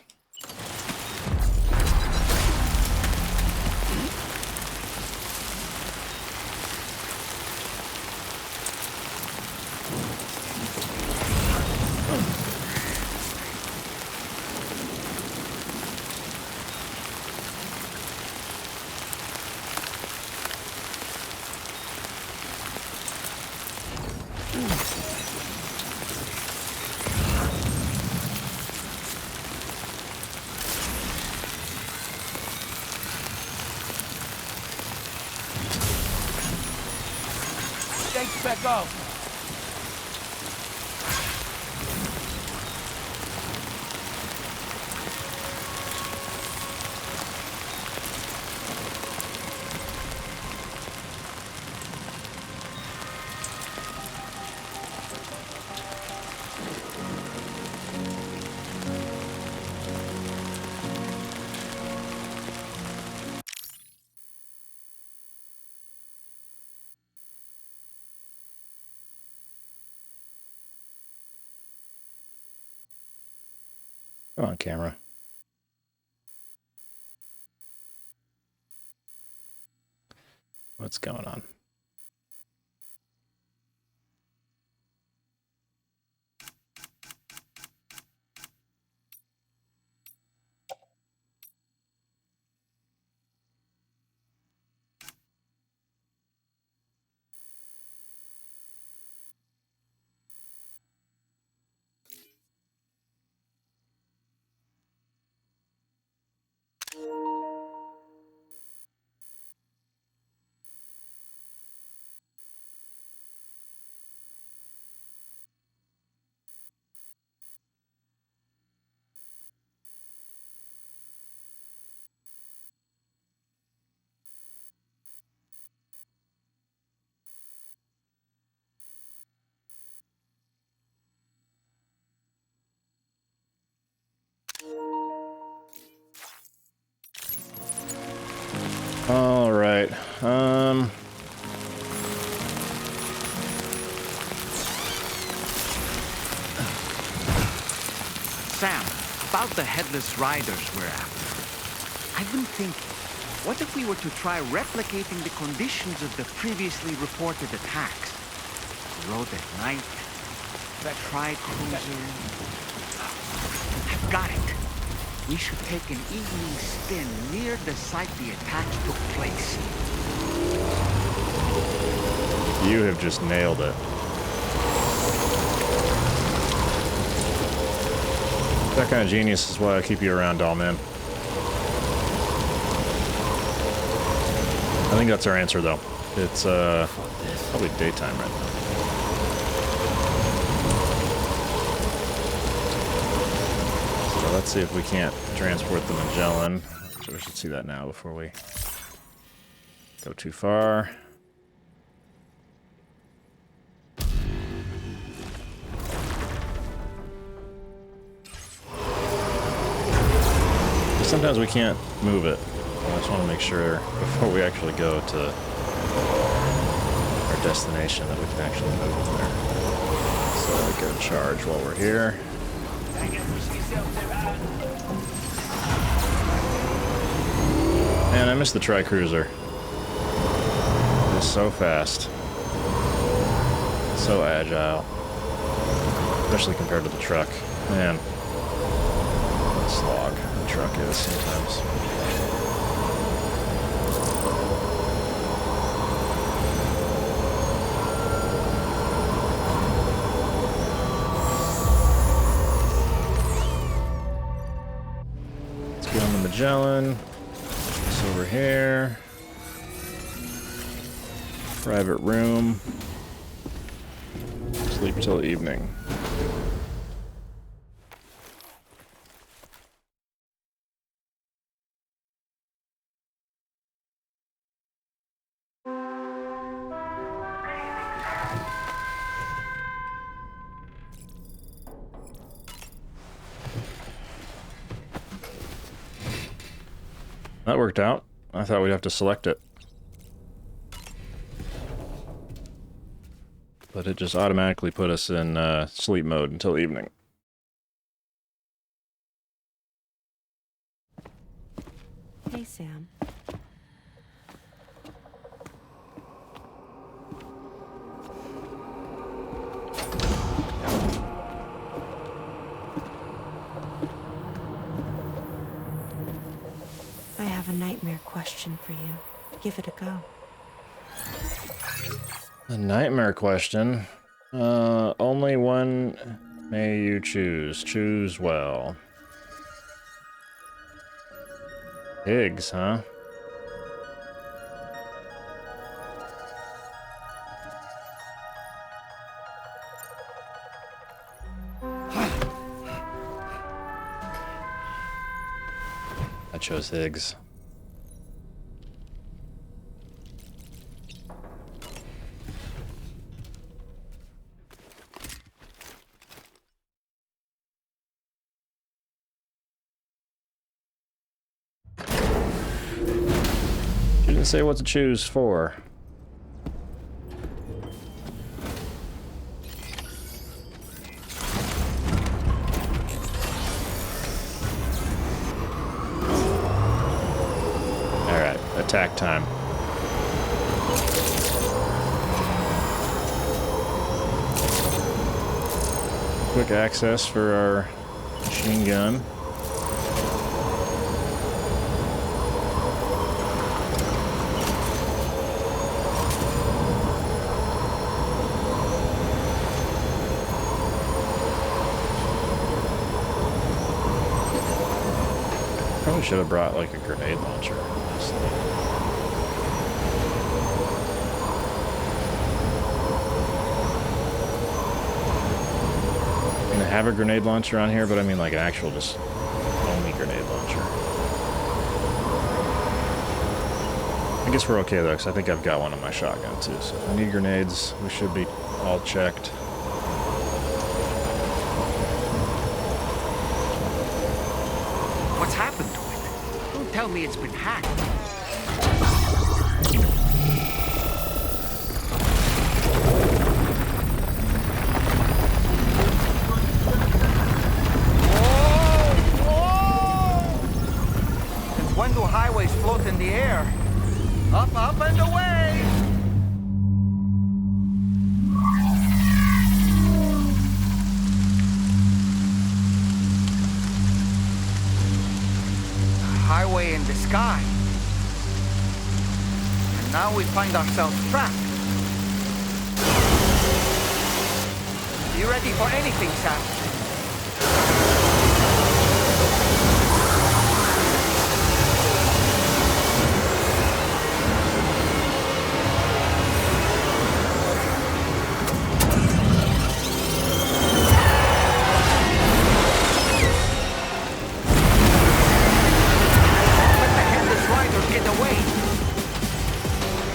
Thanks, Becco. Come on, camera. What's going on? All right. Sam, about the headless riders we're after. I've been thinking, what if we were to try replicating the conditions of the previously reported attacks? The road at night, Tri-cruiser. I've got it. We should take an evening spin near the site the attack took place. You have just nailed it. That kind of genius is why I keep you around, doll man. I think that's our answer, though. It's probably daytime right now. So let's see if we can't transport the Magellan. So we should see that now before we go too far. Sometimes we can't move it. I just want to make sure before we actually go to our destination that we can actually move it there. So we go charge while we're here. Man, I miss the Tri-Cruiser. It's so fast. So agile. Especially compared to the truck. Man. Slog the truck is sometimes. Let's get on the Magellan. It's over here. Private room. Sleep till evening. That worked out. I thought we'd have to select it. But it just automatically put us in sleep mode until evening. Hey, Sam. I have a nightmare question for you. Give it a go. A nightmare question. Only one may you choose. Choose well. Pigs, huh? I chose Higgs. You didn't say what to choose for. Alright, attack time. Quick access for our machine gun. Probably should have brought like a grenade launcher, honestly. I mean, I have a grenade launcher on here, but I mean like an actual just only grenade launcher. I guess we're okay though, because I think I've got one on my shotgun too. So if I need grenades, we should be all checked. What's happened to it? Don't tell me it's been hacked. Since when do highways float in the air? Up, up, and away! the sky. And now we find ourselves trapped. You ready for anything, Sam?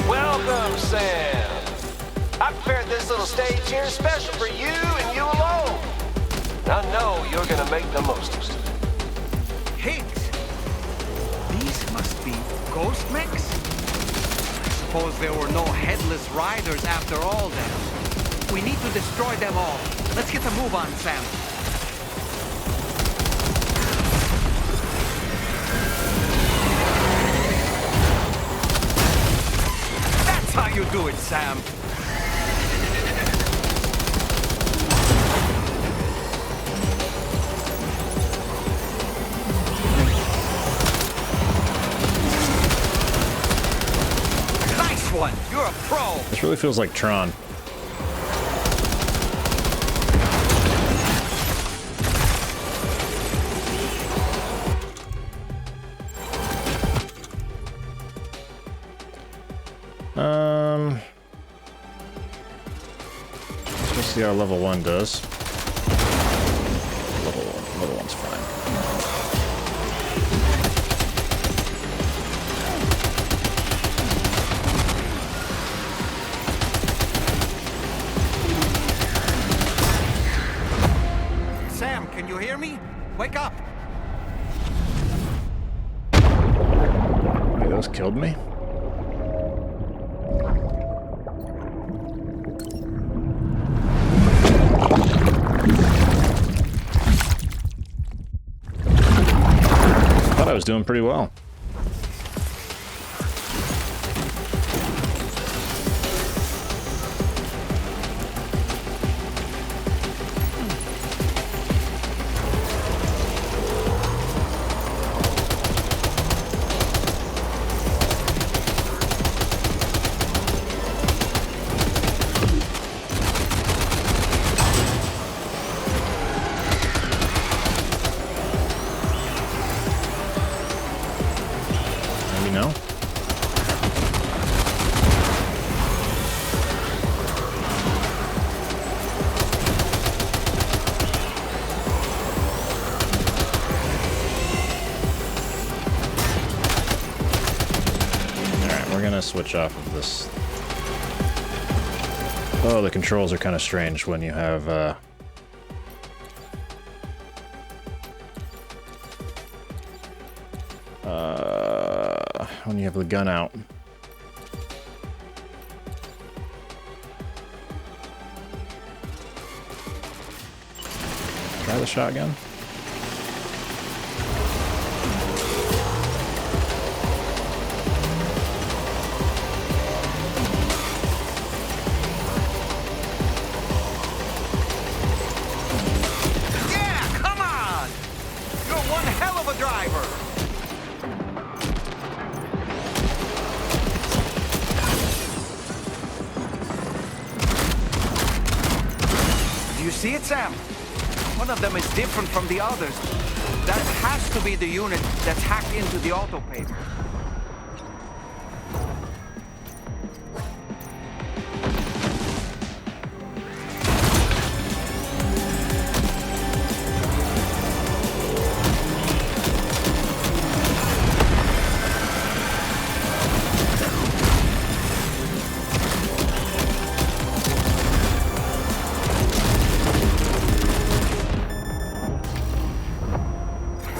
Welcome, Sam. I prepared this little stage here special for you and you alone. I know you're gonna make the most of it. Higgs? These must be ghost mechs? I suppose there were no headless riders after all then. We need to destroy them all. Let's get a move on, Sam. That's how you do it, Sam. Nice one. You're a pro. This really feels like Tron. Let's see how level 1 does. Level 1's fine. Sam, can you hear me? Wake up. Wait, those killed me? I was doing pretty well. No? Alright, we're gonna switch off of this. Oh, the controls are kind of strange when you have, when you have the gun out. Try the shotgun. Yeah, come on! You're one hell of a driver! Do you see it, Sam? One of them is different from the others. That has to be the unit that's hacked into the autopay.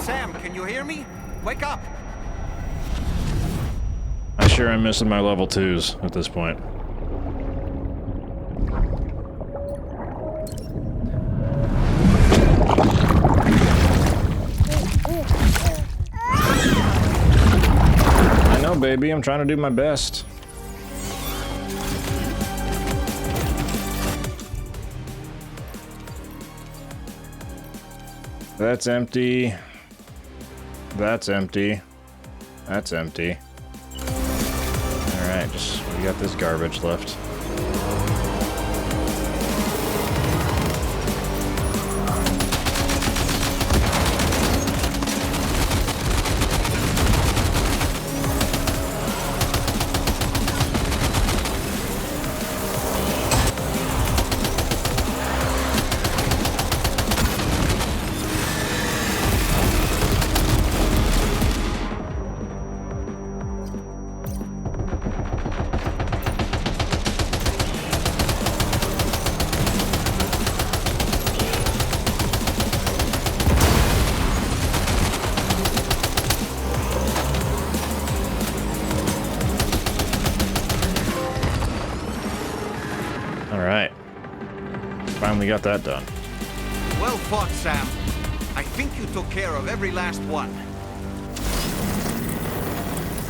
Sam, can you hear me? Wake up! I sure am missing my level 2s at this point. I know, baby, I'm trying to do my best. That's empty. That's empty. That's empty. Alright, we got this garbage left. Alright. Finally got that done. Well fought, Sam. I think you took care of every last one.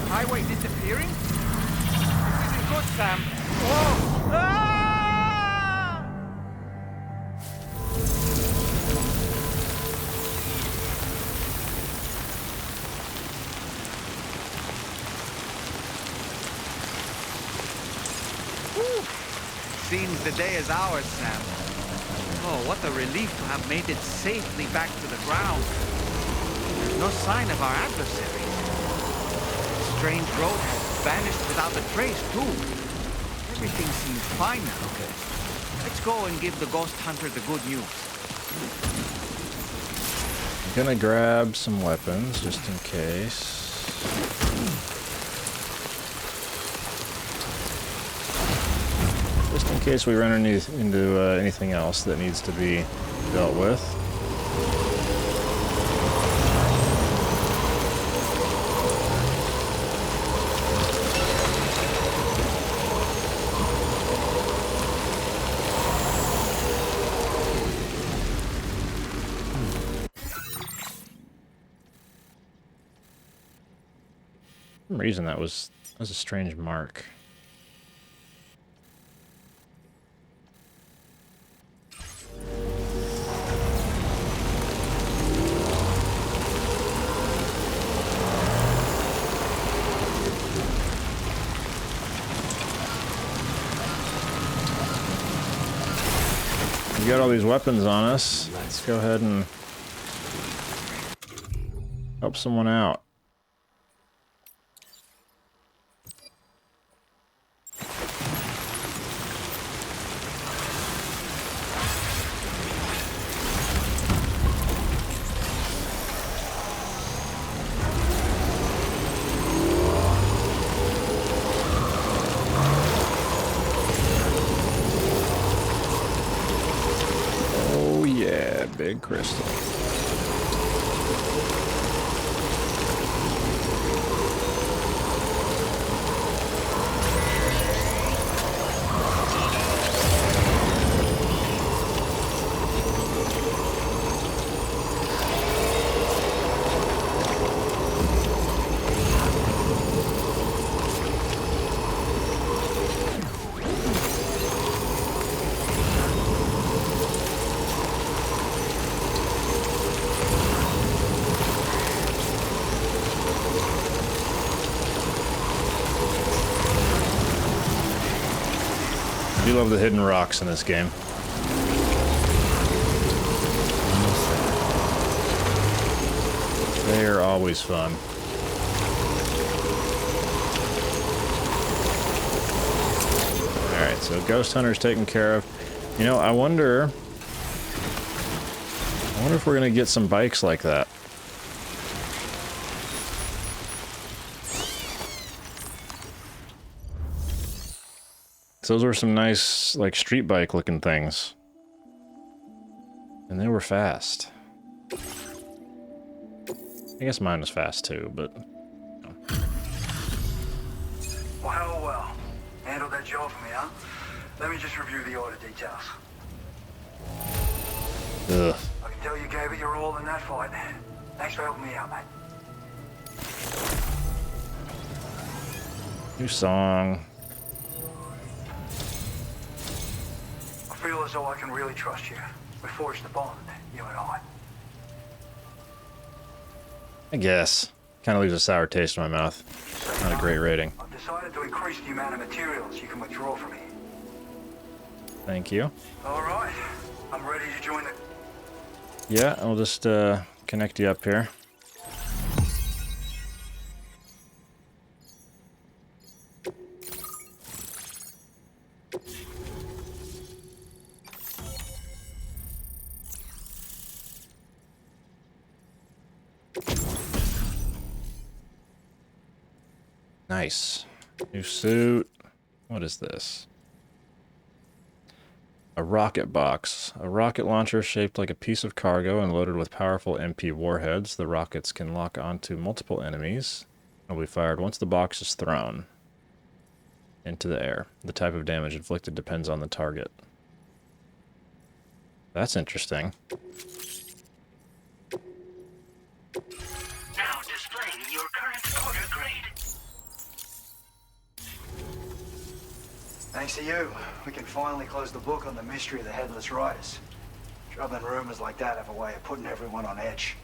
Highway disappearing? This isn't good, Sam. Whoa! Ah! Seems the day is ours, Sam. Oh, what a relief to have made it safely back to the ground. There's no sign of our adversaries. The strange road has vanished without a trace, too. Everything seems fine now. Let's go and give the ghost hunter the good news. I'm gonna grab some weapons, just in case. Just in case we run into anything else that needs to be dealt with. For some reason that was a strange mark. We got all these weapons on us. Let's go ahead and help someone out. Big crystal. I do love the hidden rocks in this game. They are always fun. Alright, so Ghost Hunter's taken care of. You know, I wonder if we're gonna get some bikes like that. Those were some nice, like, street bike looking things. And they were fast. I guess mine was fast too, but... Well, hell well. Handled that job for me, huh? Let me just review the order details. Ugh. I can tell you gave it your all in that fight. Thanks for helping me out, mate. New song. I feel as though I can really trust you. We forged the bond, you and I. I guess. Kind of leaves a sour taste in my mouth. Not a great rating. I've decided to increase the amount of materials you can withdraw from here. Thank you. All right, I'm ready to join the... Yeah, I'll just connect you up here. Nice. New suit. What is this? A rocket box. A rocket launcher shaped like a piece of cargo and loaded with powerful MP warheads. The rockets can lock onto multiple enemies and will be fired once the box is thrown into the air. The type of damage inflicted depends on the target. That's interesting. Now displaying your current order grade. Thanks to you, we can finally close the book on the mystery of the headless riders. Troubling rumors like that have a way of putting everyone on edge.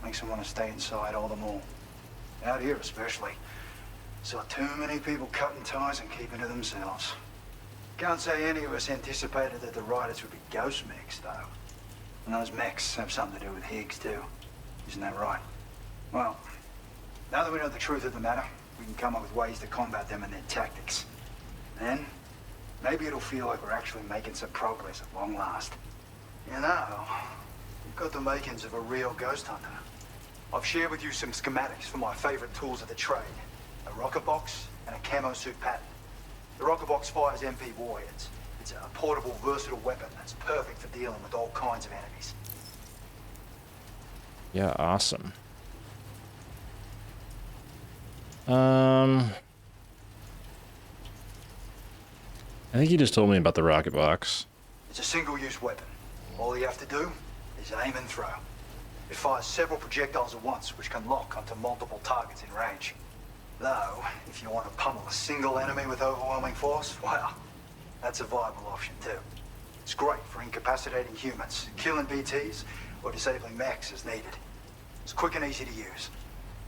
Makes them want to stay inside all the more. Out here especially. Saw too many people cutting ties and keeping to themselves. Can't say any of us anticipated that the riders would be ghost mechs, though. And those mechs have something to do with Higgs, too. Isn't that right? Well, now that we know the truth of the matter, we can come up with ways to combat them and their tactics. Then, maybe it'll feel like we're actually making some progress at long last. You know, you've got the makings of a real ghost hunter. I've shared with you some schematics for my favorite tools of the trade. A rocket box and a camo suit pattern. The rocket box fires MP warheads. It's a portable, versatile weapon that's perfect for dealing with all kinds of enemies. Yeah, awesome. I think you just told me about the rocket box. It's a single-use weapon. All you have to do is aim and throw. It fires several projectiles at once, which can lock onto multiple targets in range. Though, if you want to pummel a single enemy with overwhelming force, well, that's a viable option too. It's great for incapacitating humans, killing BTs, or disabling mechs as needed. It's quick and easy to use,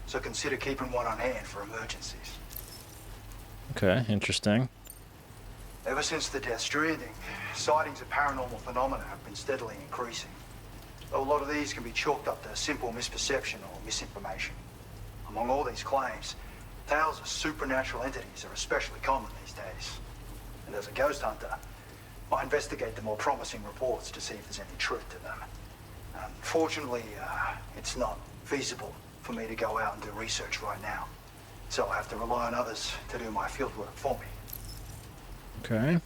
so consider keeping one on hand for emergencies. Okay, interesting. Ever since the death Stranding, sightings of paranormal phenomena have been steadily increasing. Though a lot of these can be chalked up to simple misperception or misinformation. Among all these claims, tales of supernatural entities are especially common these days. And as a ghost hunter, I investigate the more promising reports to see if there's any truth to them. Unfortunately, it's not feasible for me to go out and do research right now. So I have to rely on others to do my fieldwork for me. Okay.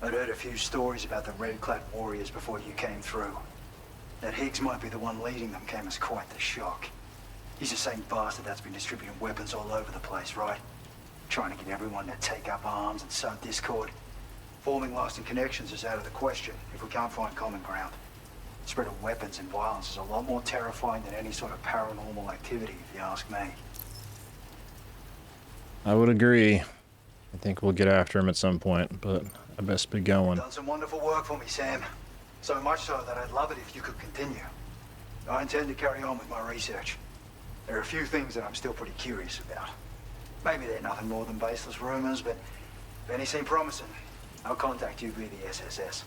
I'd heard a few stories about the red-clad warriors before you came through. That Higgs might be the one leading them came as quite the shock. He's the same bastard that's been distributing weapons all over the place, right? Trying to get everyone to take up arms and sow discord. Forming lasting connections is out of the question if we can't find common ground. The spread of weapons and violence is a lot more terrifying than any sort of paranormal activity, if you ask me. I would agree. I think we'll get after him at some point, but I best be going. Done some wonderful work for me, Sam. So much so that I'd love it if you could continue. I intend to carry on with my research. There are a few things that I'm still pretty curious about. Maybe they're nothing more than baseless rumors, but if any seem promising, I'll contact you via the SSS.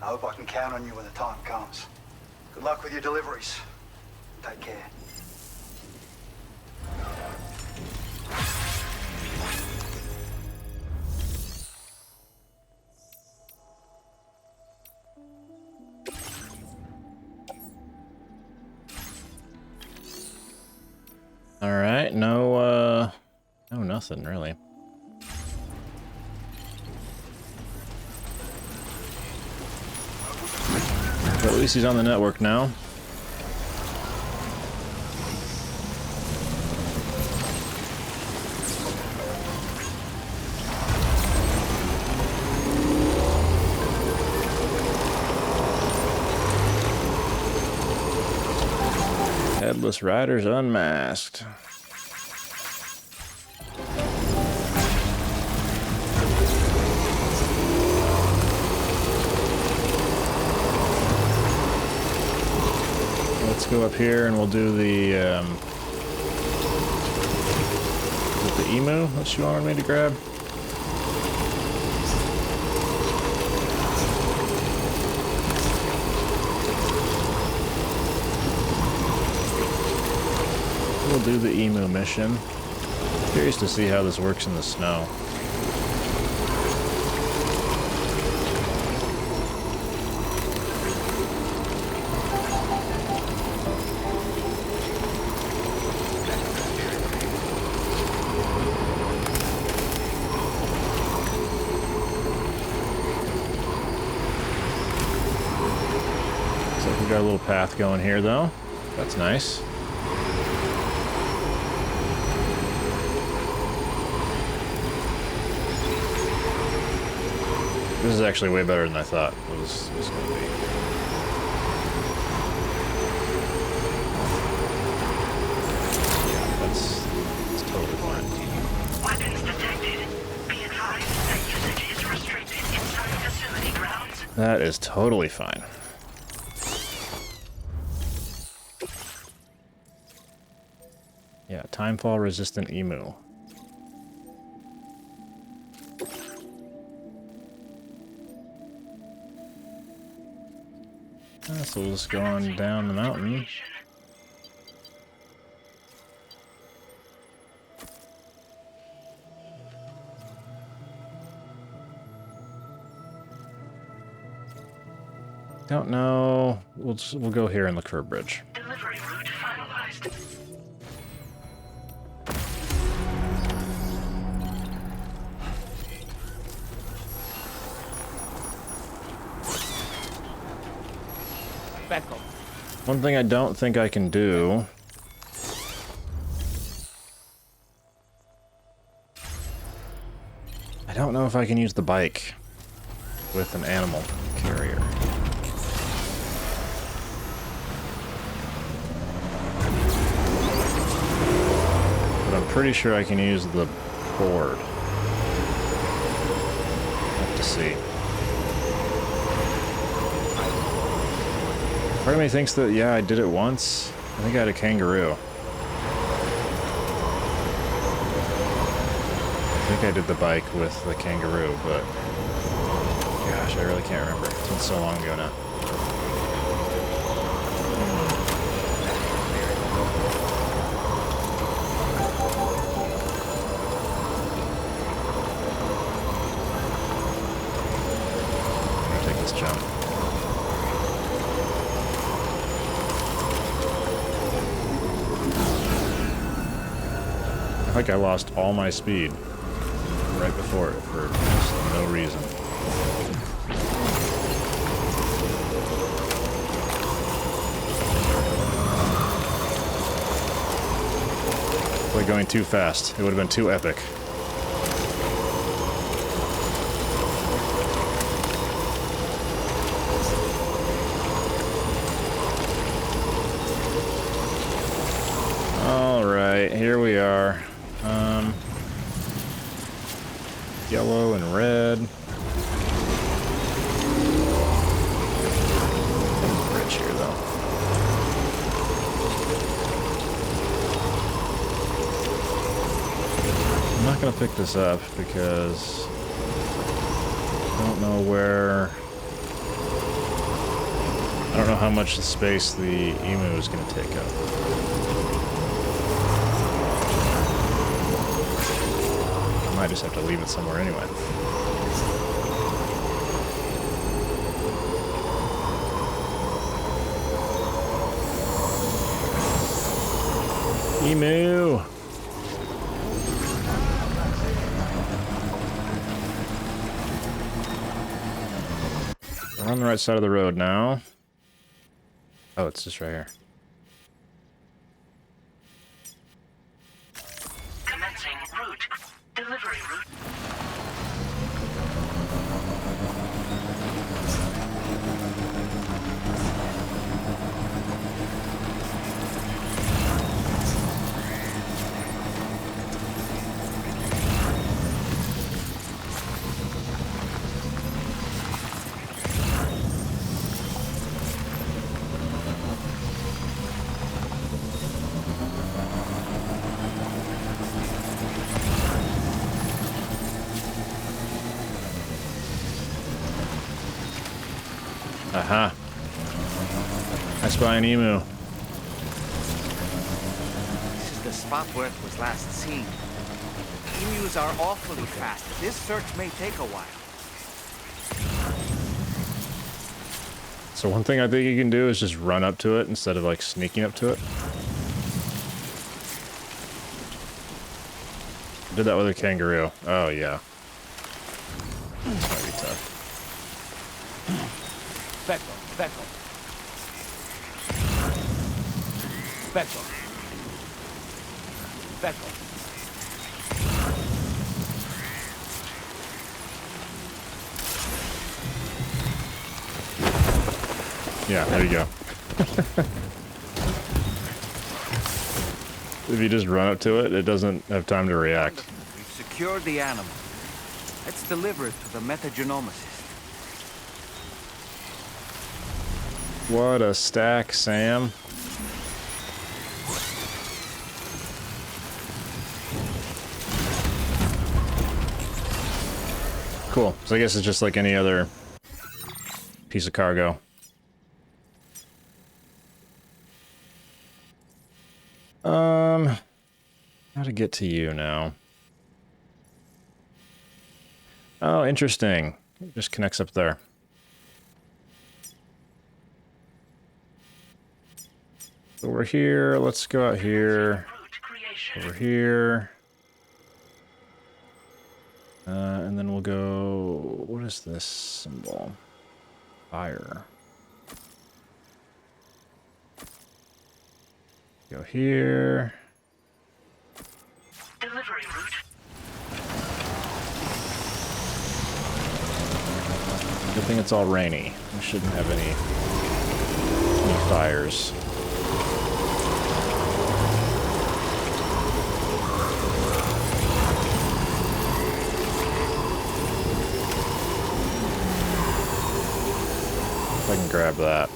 I hope I can count on you when the time comes. Good luck with your deliveries. Take care. All right, no nothing really. But at least he's on the network now. Headless Riders Unmasked. Let's go up here and we'll do the emu that she wanted me to grab? We'll do the emu mission. Curious to see how this works in the snow. We got a little path going here, though. That's nice. This is actually way better than I thought it was going to be. Yeah, that's totally fine. Weapons detected. Be advised that usage is restricted inside facility grounds. That is totally fine. Yeah, timefall resistant emu. So we'll just go on down the mountain. Don't know. We'll go here and look for a bridge. Delivery route finalized. One thing I don't think I can do. I don't know if I can use the bike with an animal carrier. But I'm pretty sure I can use the board. Have to see. Part of me thinks that, yeah, I did it once. I think I had a kangaroo. I think I did the bike with the kangaroo, but gosh, I really can't remember. It's been so long ago now. I'm gonna take this jump. I think I lost all my speed right before it for just no reason. It's like going too fast. It would have been too epic. All right, here we are. Yellow and red. Bridge here, though. I'm not going to pick this up because I don't know where... I don't know how much space the emu is going to take up. I might just have to leave it somewhere anyway. Emu! We're on the right side of the road now. Oh, it's just right here. Commencing route. Delivery route. Aha. I spy an emu. This is the spot where it was last seen. Emus are awfully fast. This search may take a while. So one thing I think you can do is just run up to it instead of like sneaking up to it. Did that with a kangaroo. Oh yeah. That'd be tough. Becco, Becco. Becco. Becco. Yeah, there you go. If you just run up to it, it doesn't have time to react. We've secured the animal. Let's deliver it to the metagenomicist. What a stack, Sam. Cool. So I guess it's just like any other piece of cargo. How to get to you now? Oh, interesting. It just connects up there. Over here, let's go out here. Over here. And then we'll go... What is this symbol? Fire. Go here. Delivery route. Good thing it's all rainy. We shouldn't have any fires. If I can grab that.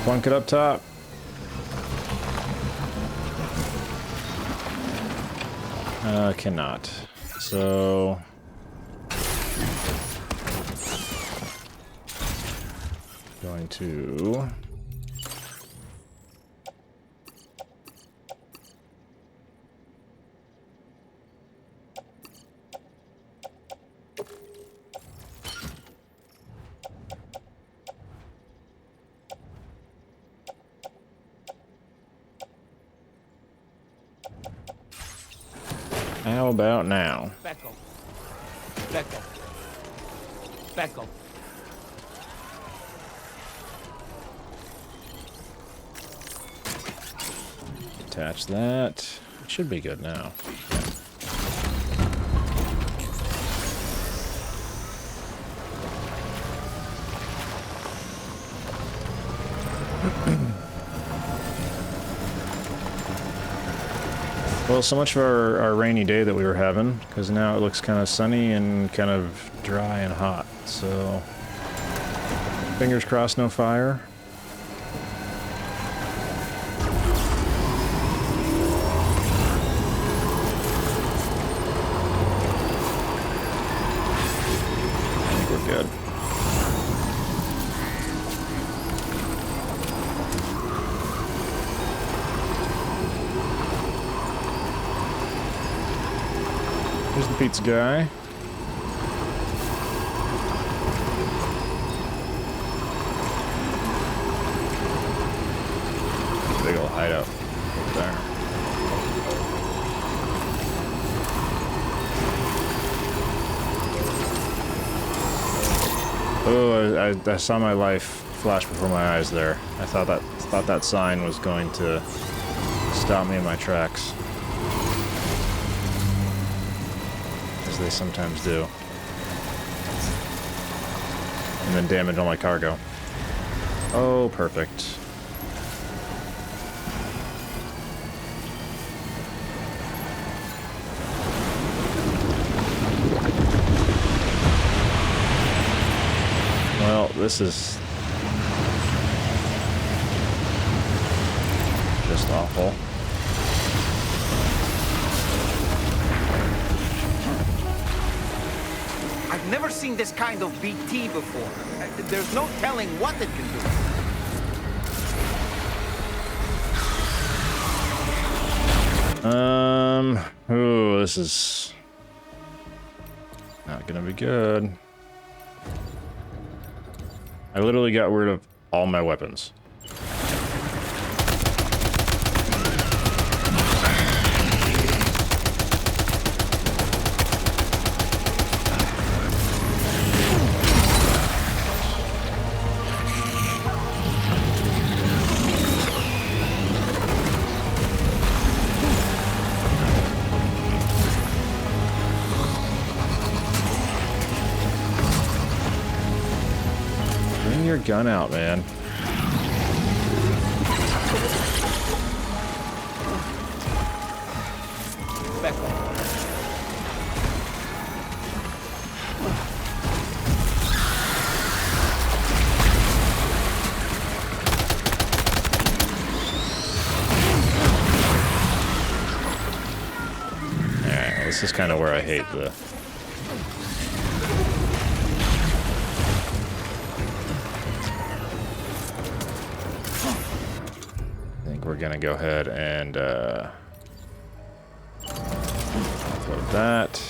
Plunk it up top. Cannot. So... Going to... How about now? Becco. Becco. Becco. Attach that. It should be good now. Well, so much for our rainy day that we were having, because now it looks kind of sunny and kind of dry and hot. So, fingers crossed, no fire. I think we're good. Here's the pizza guy. Big old hideout over there. Oh, I saw my life flash before my eyes there. I thought that sign was going to stop me in my tracks. They sometimes do. And then damage all my cargo. Oh, perfect. Well, this is just awful. I've never seen this kind of BT before. There's no telling what it can do. Ooh, this is not gonna be good. I literally got rid of all my weapons. Bring your gun out, man. Alright, this is kind of where I hate the... We're gonna go ahead and upload that.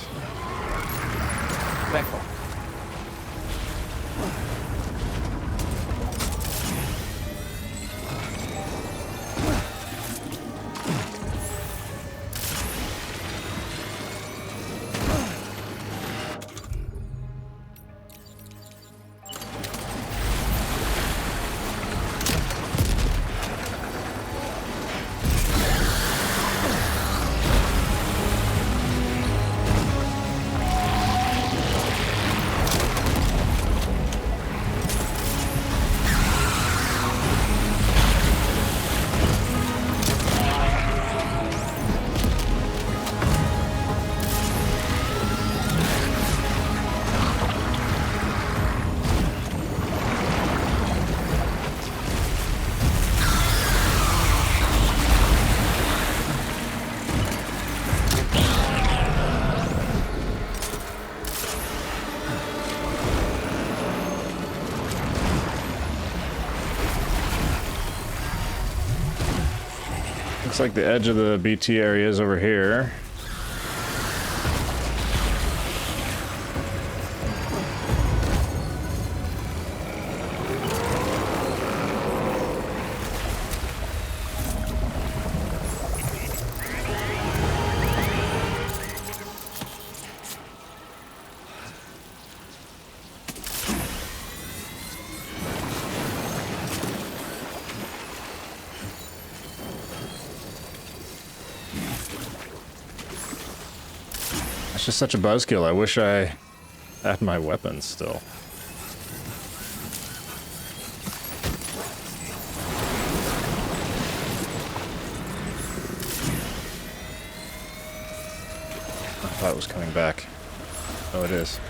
Looks like the edge of the BT area is over here. It's just such a buzzkill. I wish I had my weapons still. I thought it was coming back. Oh, it is.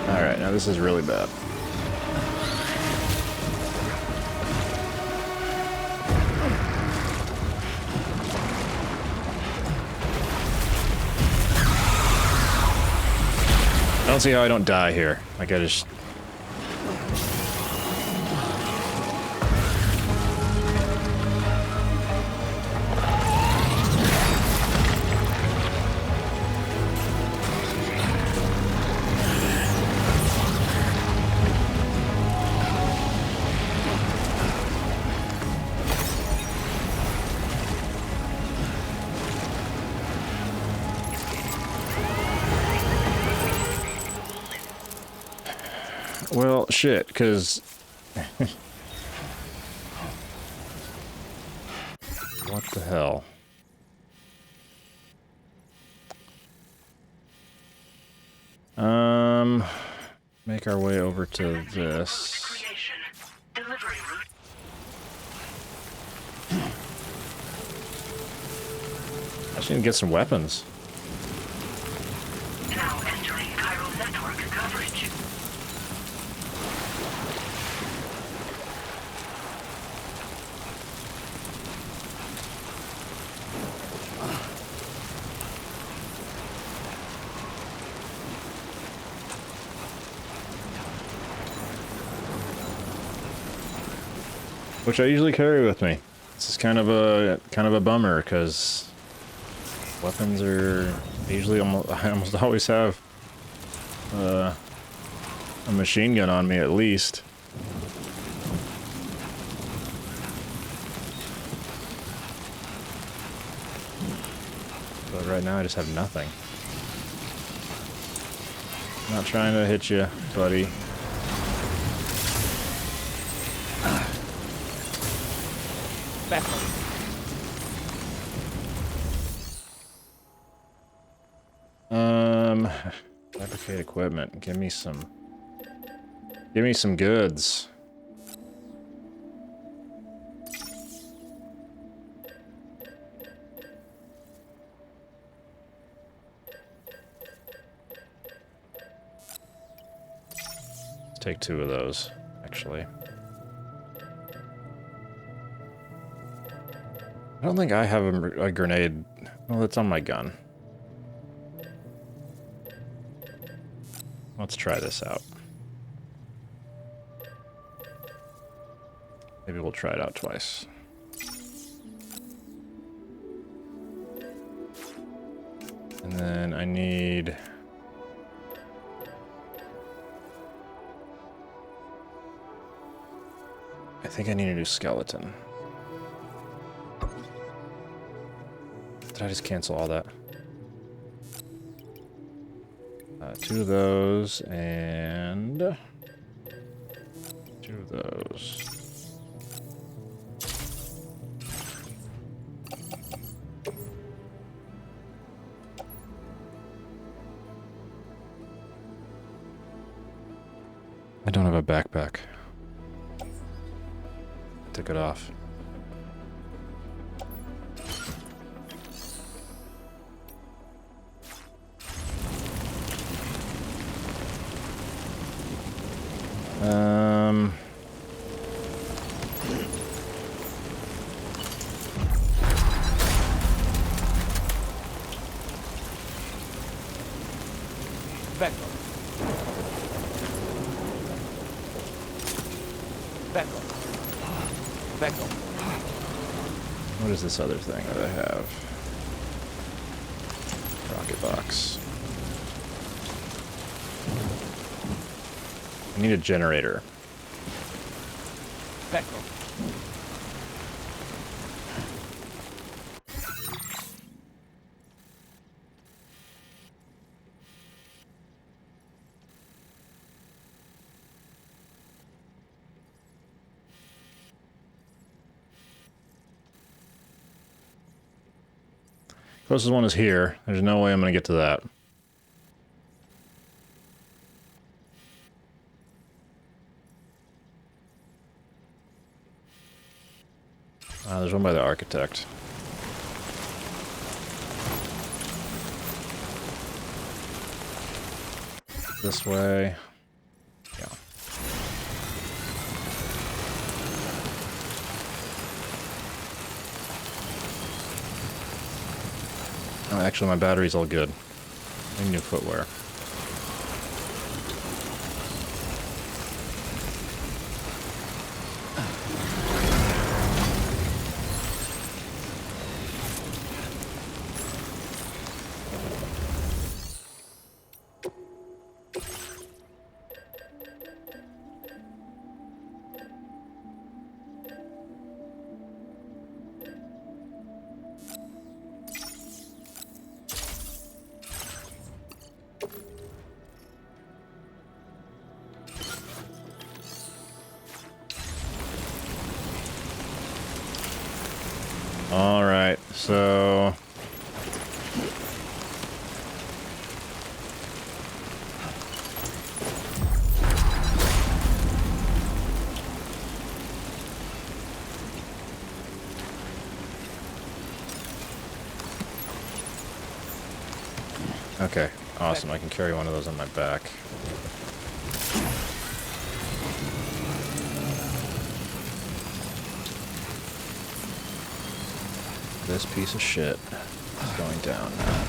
Alright, now this is really bad. I don't see how I don't die here. Like I just... Well, shit, because... What the hell? Make our way over to this. Need to get some weapons. Now entering chiral network coverage. Which I usually carry with me. This is kind of a bummer because weapons are usually I almost always have a machine gun on me at least. But right now I just have nothing. Not trying to hit you, buddy. Back. Fabricate equipment. Give me some goods. Let's take 2 of those, actually. I don't think I have a grenade. Well, it's on my gun. Let's try this out. Maybe we'll try it out twice. And then I need... I think I need a new skeleton. Did I just cancel all that? 2 of those and 2 of those. I don't have a backpack. I took it off. Back up. Back up. Back up. What is this other thing that I have? Rocket box. I need a generator. Back up. Closest one is here. There's no way I'm gonna get to that. There's one by the architect. This way. Yeah. Oh, actually, my battery's all good. I need new footwear. All right, so Okay, awesome. I can carry one of those on my back. This piece of shit is going down now.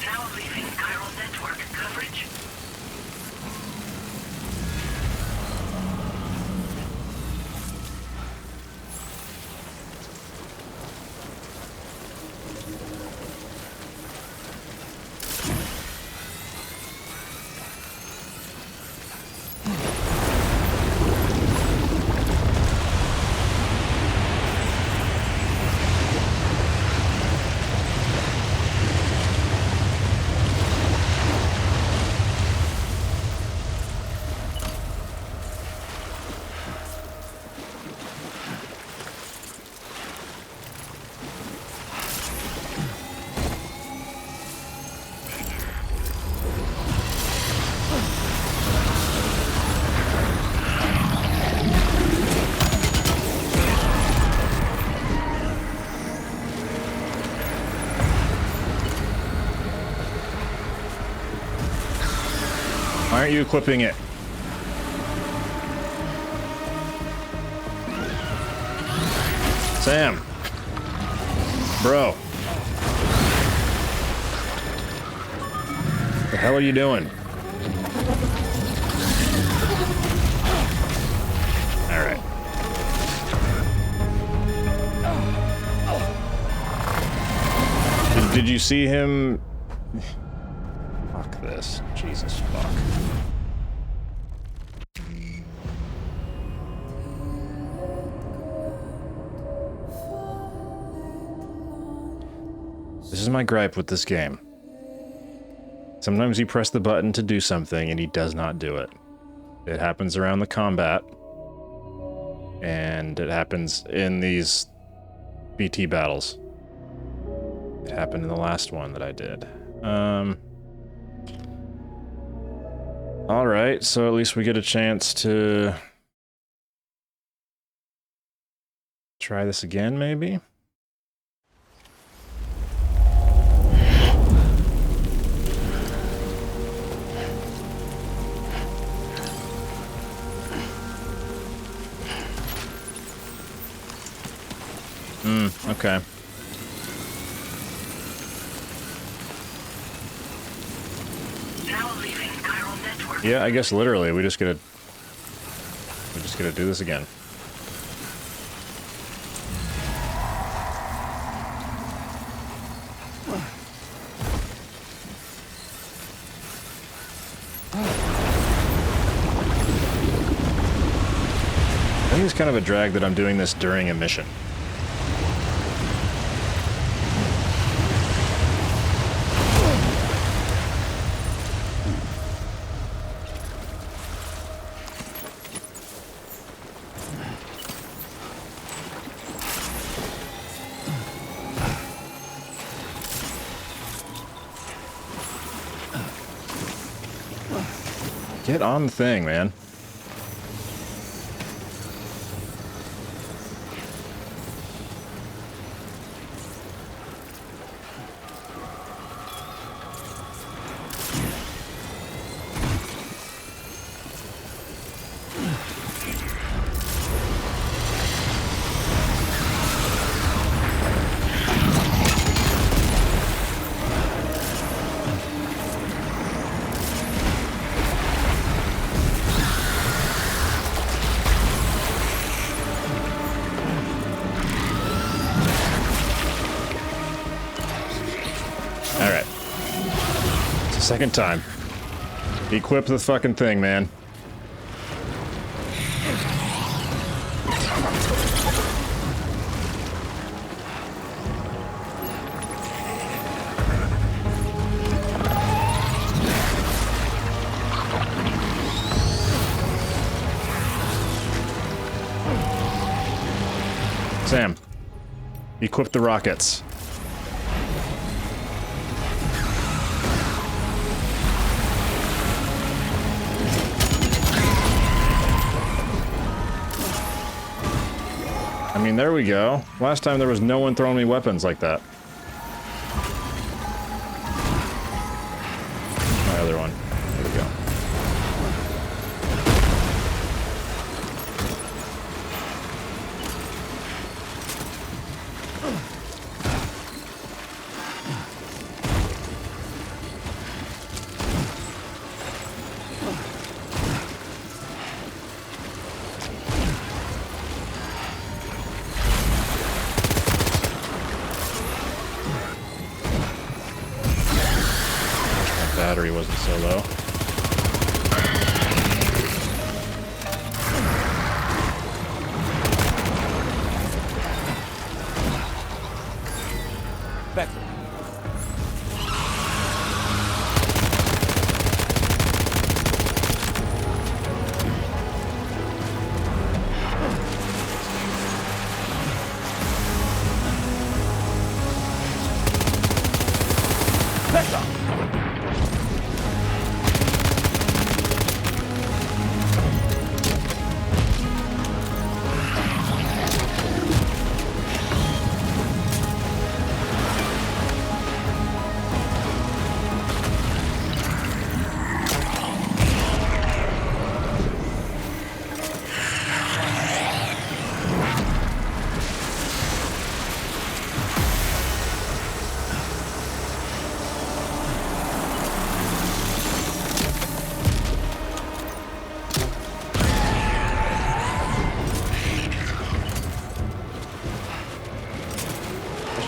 Now leaving chiral network coverage. Why aren't you equipping it? Sam. Bro. What the hell are you doing? Alright. Did you see him? Fuck this. Jesus fuck. This is my gripe with this game. Sometimes you press the button to do something and he does not do it. It happens around the combat. And it happens in these BT battles. It happened in the last one that I did. Alright, so at least we get a chance to try this again, maybe? Okay. Now leaving chiral network. Yeah, I guess literally we just gotta do this again. I think it's kind of a drag that I'm doing this during a mission. Get on the thing, man. Second time. Equip the fucking thing, man. Sam, equip the rockets. I mean, there we go. Last time there was no one throwing me weapons like that. My other one. There we go. Battery wasn't so low. Back.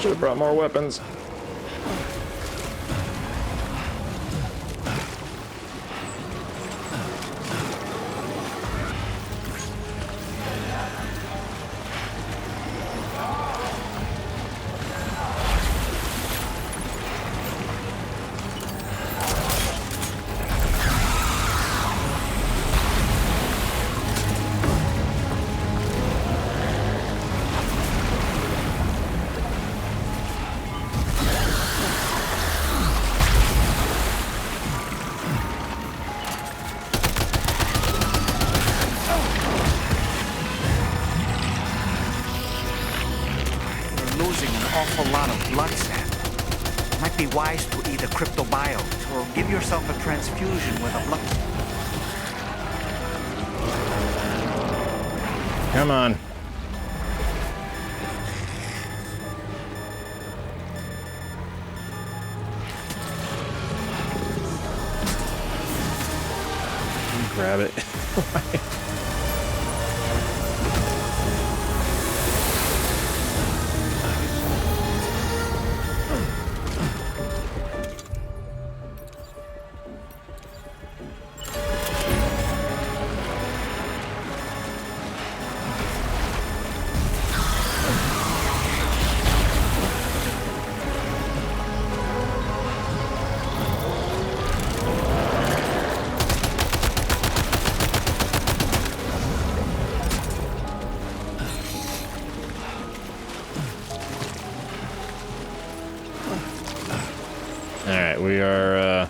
Should have brought more weapons. Awful lot of blood, Sam. Might be wise to either cryptobiote or give yourself a transfusion with a blood. Come on. Grab it. Alright, we are,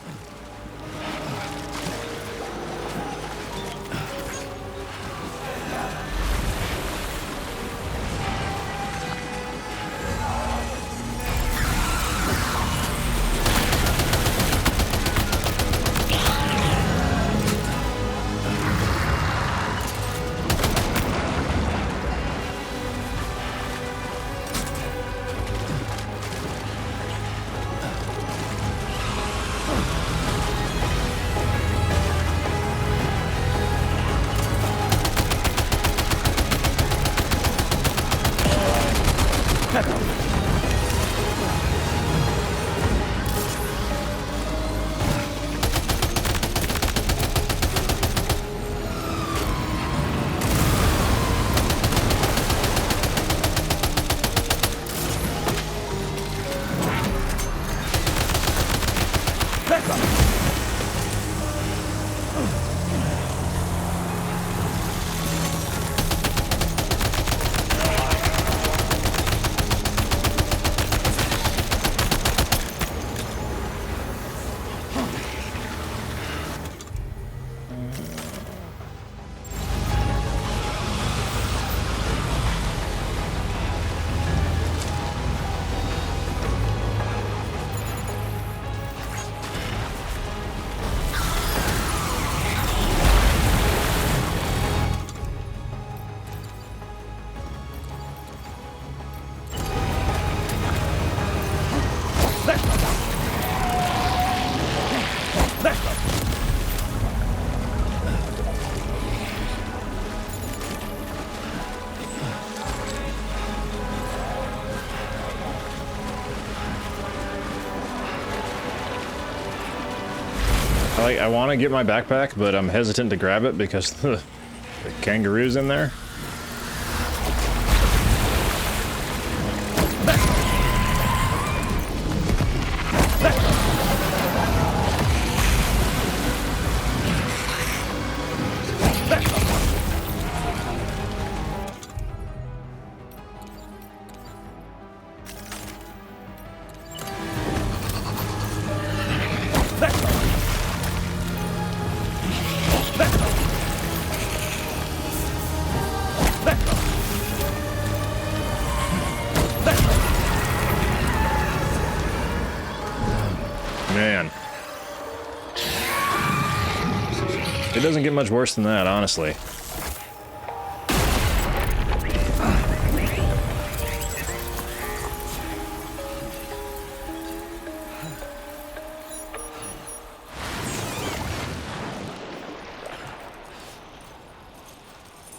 I want to get my backpack, but I'm hesitant to grab it because the kangaroo's in there. Man. It doesn't get much worse than that, honestly.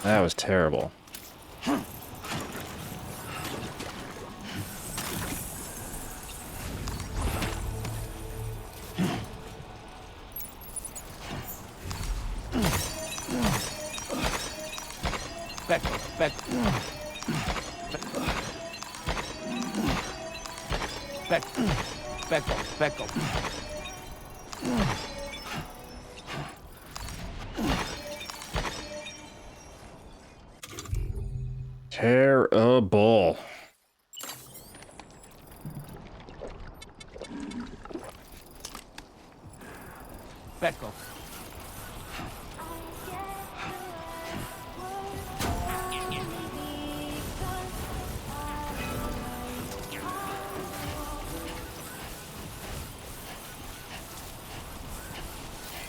That was terrible. Back, back. Back, back up, back up. Terrible. Back up.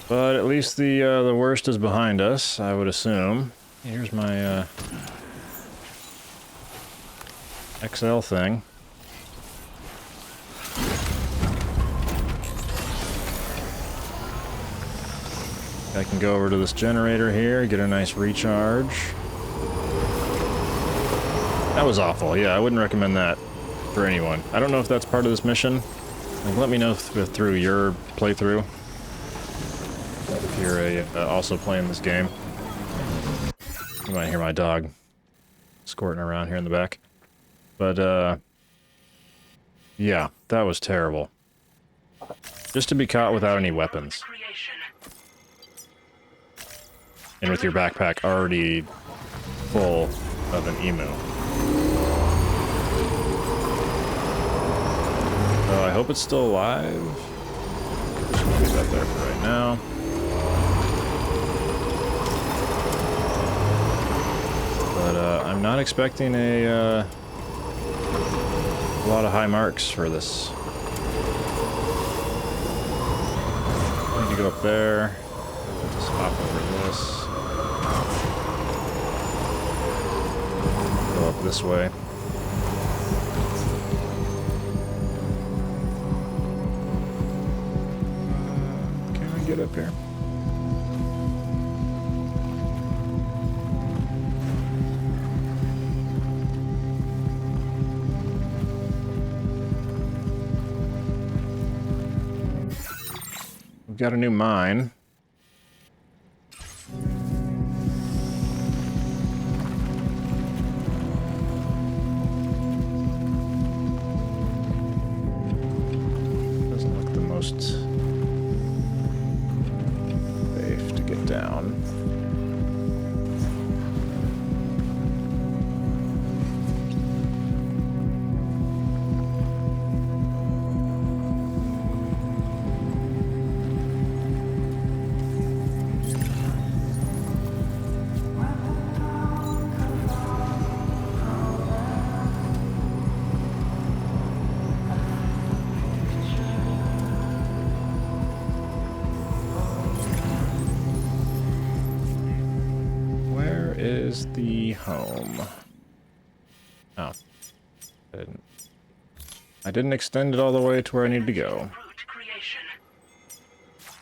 But at least the worst is behind us, I would assume. Here's my XL thing. I can go over to this generator here, get a nice recharge. That was awful. Yeah, I wouldn't recommend that for anyone. I don't know if that's part of this mission. Like, let me know through your playthrough. If you're also playing this game. You might hear my dog squirting around here in the back. But, yeah, that was terrible. Just to be caught without any weapons. And with your backpack already full of an emu. I hope it's still alive. Just gonna leave that there for right now. But I'm not expecting a lot of high marks for this. I need to go up there. Just hop over this. Go up this way. Can I get up here? We've got a new mine. Doesn't look the most safe to get down. Is the home? Oh, I didn't extend it all the way to where I need to go.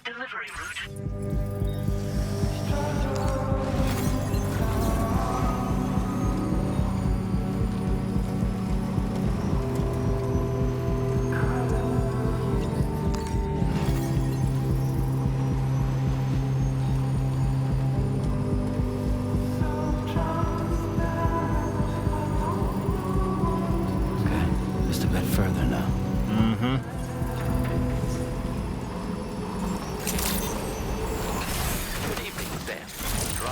Delivery route.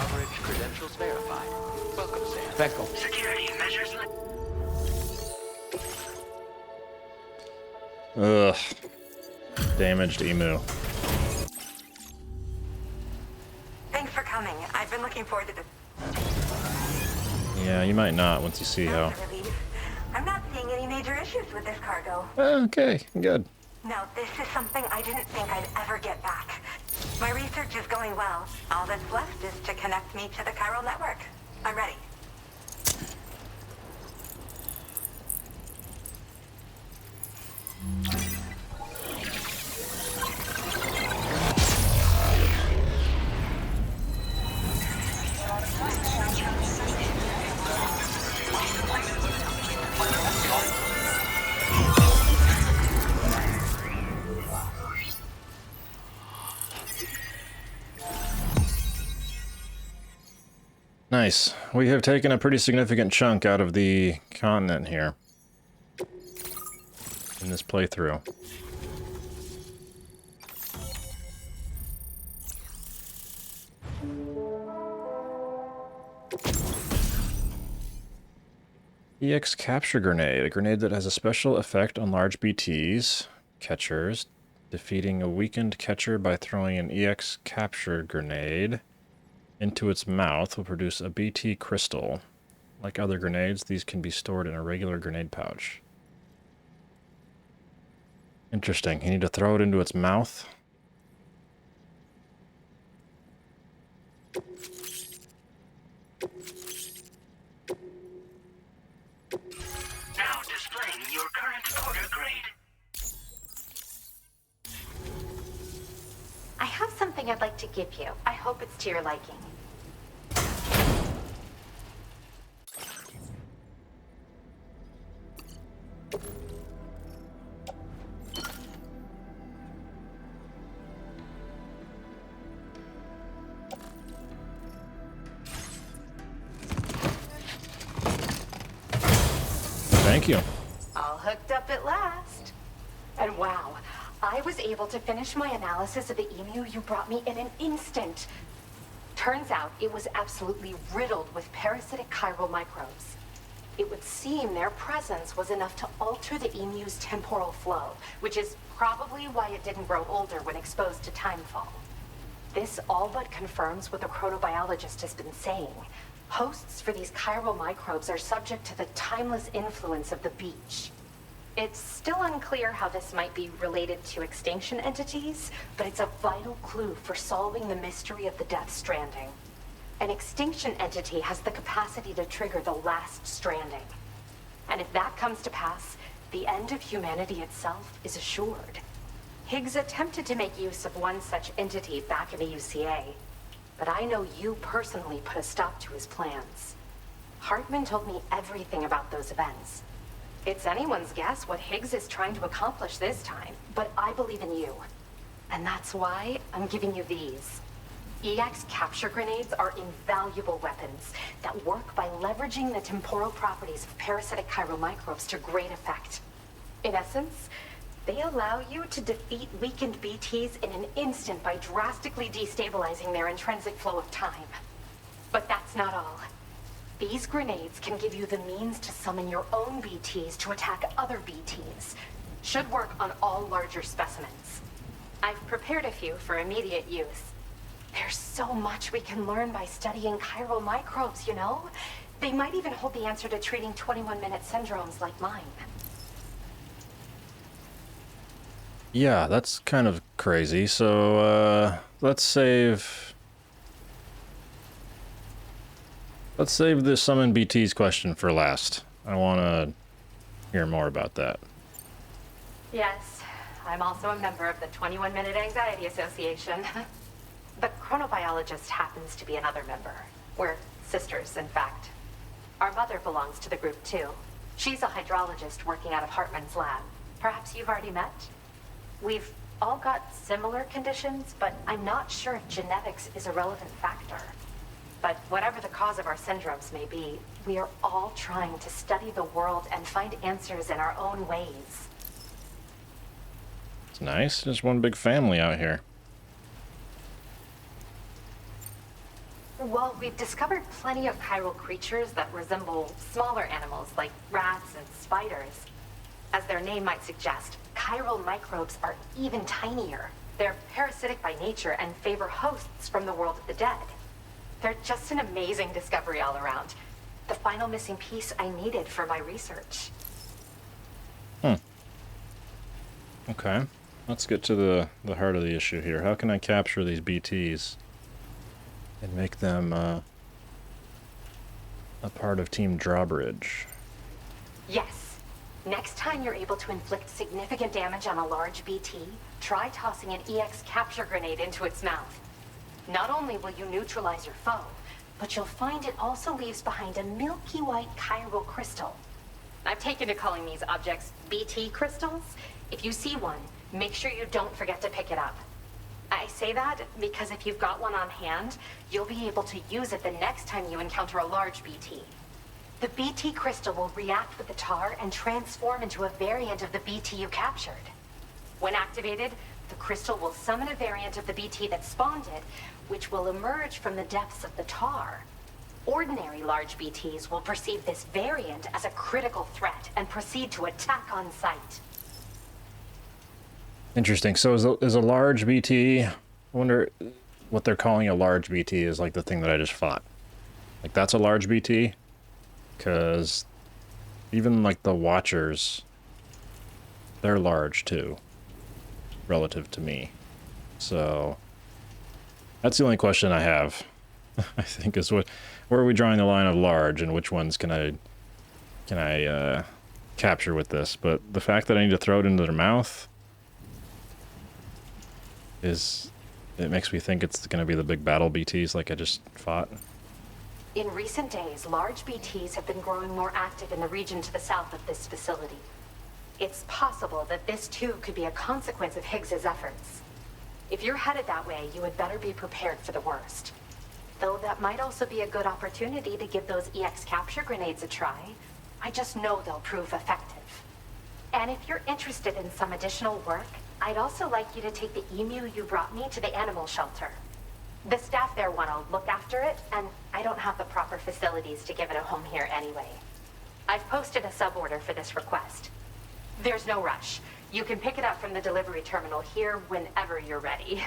coverage, credentials verified. Welcome, Sam. Beckel. Security measures. Ugh. Damaged emu. Thanks for coming. I've been looking forward to this. Yeah, you might not once you see how. That's a relief. I'm not seeing any major issues with this cargo. Okay, good. No, this is something I didn't think I'd ever get back. My research is going well. All that's left is to connect me to the chiral network. I'm ready. Nice. We have taken a pretty significant chunk out of the continent here in this playthrough. EX Capture Grenade, a grenade that has a special effect on large BTs, catchers, defeating a weakened catcher by throwing an EX Capture Grenade into its mouth will produce a BT crystal. Like other grenades, these can be stored in a regular grenade pouch. Interesting. You need to throw it into its mouth. Now displaying your current order grade. I have something I'd like to give you. I hope it's to your liking. Thank you. All hooked up at last. And wow, I was able to finish my analysis of the emu you brought me in an instant. Turns out it was absolutely riddled with parasitic chiral microbes. It would seem their presence was enough to alter the emu's temporal flow, which is probably why it didn't grow older when exposed to timefall. This all but confirms what the chronobiologist has been saying. Hosts for these chiral microbes are subject to the timeless influence of the beach. It's still unclear how this might be related to extinction entities, but it's a vital clue for solving the mystery of the Death Stranding. An extinction entity has the capacity to trigger the last stranding. And if that comes to pass, the end of humanity itself is assured. Higgs attempted to make use of one such entity back in the UCA, but I know you personally put a stop to his plans. Hartman told me everything about those events. It's anyone's guess what Higgs is trying to accomplish this time, but I believe in you. And that's why I'm giving you these. EX capture grenades are invaluable weapons that work by leveraging the temporal properties of parasitic chiral microbes to great effect. In essence, they allow you to defeat weakened BTs in an instant by drastically destabilizing their intrinsic flow of time. But that's not all. These grenades can give you the means to summon your own BTs to attack other BTs. Should work on all larger specimens. I've prepared a few for immediate use. There's so much we can learn by studying chiral microbes, you know? They might even hold the answer to treating 21-minute syndromes like mine. Yeah, that's kind of crazy. So, let's save the summon BT's question for last. I want to hear more about that. Yes, I'm also a member of the 21-Minute Anxiety Association. The chronobiologist happens to be another member. We're sisters, in fact. Our mother belongs to the group, too. She's a hydrologist working out of Hartman's lab. Perhaps you've already met? We've all got similar conditions, but I'm not sure if genetics is a relevant factor. But whatever the cause of our syndromes may be, we are all trying to study the world and find answers in our own ways. It's nice. Just one big family out here. Well, we've discovered plenty of chiral creatures that resemble smaller animals like rats and spiders. As their name might suggest, chiral microbes are even tinier. They're parasitic by nature and favor hosts from the world of the dead. They're just an amazing discovery all around. The final missing piece I needed for my research. Okay. Let's get to the heart of the issue here. How can I capture these BTs and make them a part of Team Drawbridge? Yes. Next time you're able to inflict significant damage on a large BT, try tossing an EX capture grenade into its mouth. Not only will you neutralize your foe, but you'll find it also leaves behind a milky white chiral crystal. I've taken to calling these objects BT crystals. If you see one, make sure you don't forget to pick it up. I say that because if you've got one on hand, you'll be able to use it the next time you encounter a large BT. The BT crystal will react with the tar and transform into a variant of the BT you captured. When activated, the crystal will summon a variant of the BT that spawned it, which will emerge from the depths of the tar. Ordinary large BTs will perceive this variant as a critical threat and proceed to attack on sight. Interesting. So is a large BT, I wonder what they're calling a large BT is like the thing that I just fought. Like that's a large BT? Because even like the Watchers, they're large too, relative to me. So that's the only question I have, I think, is where are we drawing the line of large and which ones can I capture with this? But the fact that I need to throw it into their mouth it makes me think it's going to be the big battle BTs like I just fought. In recent days, large BTs have been growing more active in the region to the south of this facility. It's possible that this too could be a consequence of Higgs's efforts. If you're headed that way, you had better be prepared for the worst. Though that might also be a good opportunity to give those EX capture grenades a try. I just know they'll prove effective. And if you're interested in some additional work, I'd also like you to take the emu you brought me to the animal shelter. The staff there want to look after it, and I don't have the proper facilities to give it a home here anyway. I've posted a sub-order for this request. There's no rush. You can pick it up from the delivery terminal here whenever you're ready.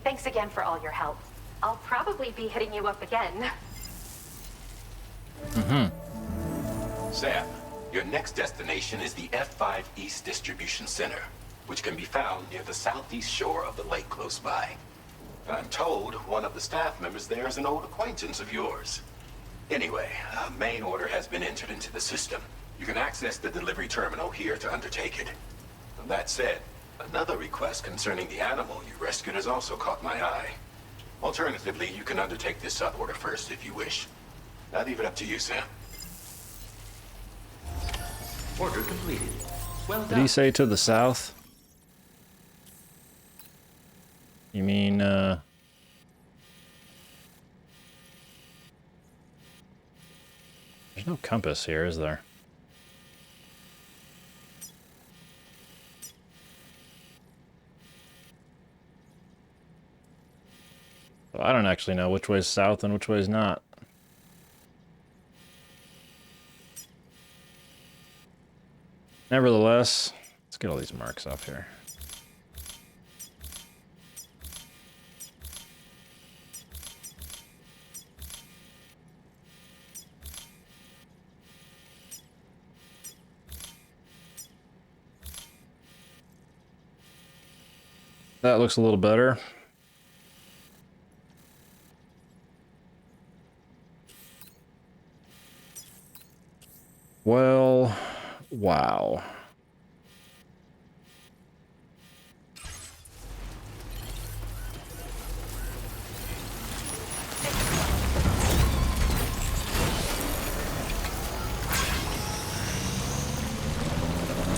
Thanks again for all your help. I'll probably be hitting you up again. Sam, your next destination is the F5 East Distribution Center, which can be found near the southeast shore of the lake close by. I'm told one of the staff members there is an old acquaintance of yours. Anyway, a main order has been entered into the system. You can access the delivery terminal here to undertake it. That said, another request concerning the animal you rescued has also caught my eye. Alternatively, you can undertake this sub-order first if you wish. I'll leave it up to you, Sam. Order completed. Well done. Did he say to the south? You mean, there's no compass here, is there? Well, I don't actually know which way's south and which way's not. Nevertheless, let's get all these marks off here. That looks a little better. Well, wow.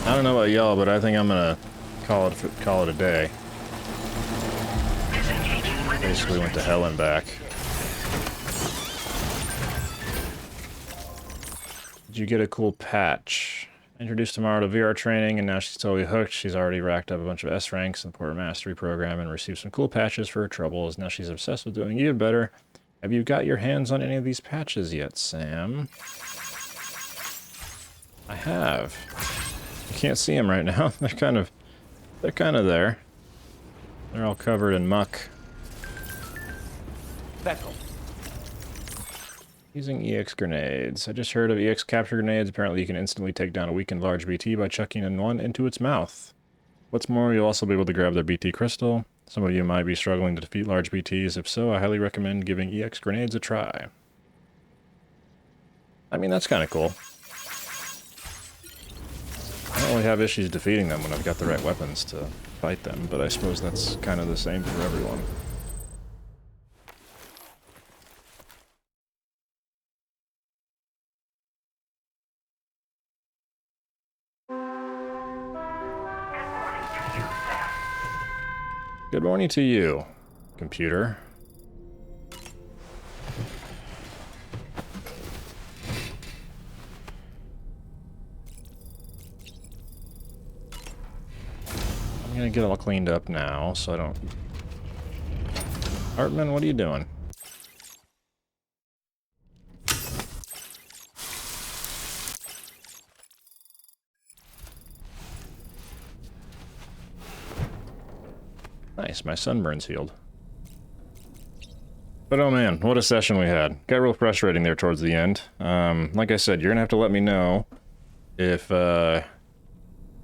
I don't know about y'all, but I think I'm gonna call it a day. Basically went to hell and back. Did you get a cool patch? Introduced tomorrow to VR training, and now she's totally hooked. She's already racked up a bunch of S ranks in the Porter Mastery program and received some cool patches for her troubles. Now she's obsessed with doing even better Have you got your hands on any of these patches yet, Sam? I have. You can't see them right now. They're kind of there. They're all covered in muck. Battle. Using EX grenades. I just heard of EX capture grenades. Apparently you can instantly take down a weakened large BT by chucking in one into its mouth. What's more, you'll also be able to grab their BT crystal. Some of you might be struggling to defeat large BTs. If so, I highly recommend giving EX grenades a try. I mean, that's kind of cool. I don't really have issues defeating them when I've got the right weapons to fight them, but I suppose that's kind of the same for everyone. Good morning to you, computer. I'm gonna get all cleaned up now, so I don't... Hartman, what are you doing? Nice, my sunburn's healed. But oh man, what a session we had. Got real frustrating there towards the end. Like I said, you're gonna have to let me know if that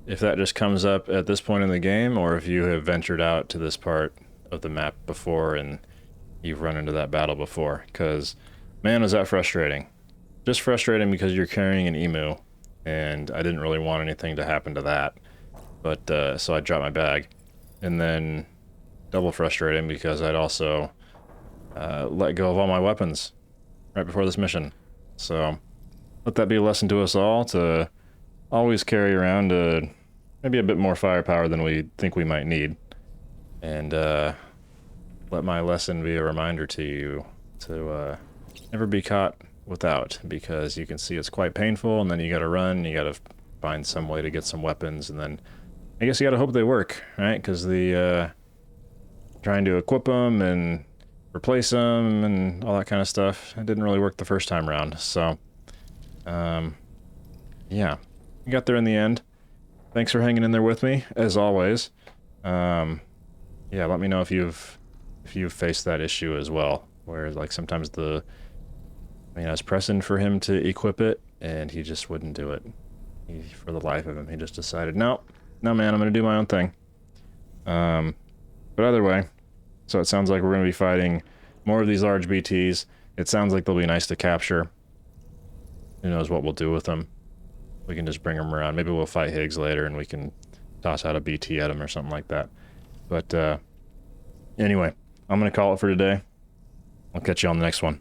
just comes up at this point in the game, or if you have ventured out to this part of the map before and you've run into that battle before. Because, man, was that frustrating. Just frustrating because you're carrying an emu, and I didn't really want anything to happen to that. But, so I dropped my bag. And then... double frustrating because I'd also let go of all my weapons right before this mission. So let that be a lesson to us all to always carry around maybe a bit more firepower than we think we might need. And let my lesson be a reminder to you to never be caught without, because you can see it's quite painful, and then you gotta run, you gotta find some way to get some weapons, and then I guess you gotta hope they work, right? Because the trying to equip them and replace them and all that kind of stuff, it didn't really work the first time around. So, yeah, we got there in the end. Thanks for hanging in there with me, as always. Yeah, let me know if you've faced that issue as well, where like sometimes I was pressing for him to equip it, and he just wouldn't do it. For the life of him, he just decided, no, man, I'm gonna do my own thing. But either way, so it sounds like we're going to be fighting more of these large BTs. It sounds like they'll be nice to capture. Who knows what we'll do with them. We can just bring them around. Maybe we'll fight Higgs later and we can toss out a BT at him or something like that. But anyway, I'm going to call it for today. I'll catch you on the next one.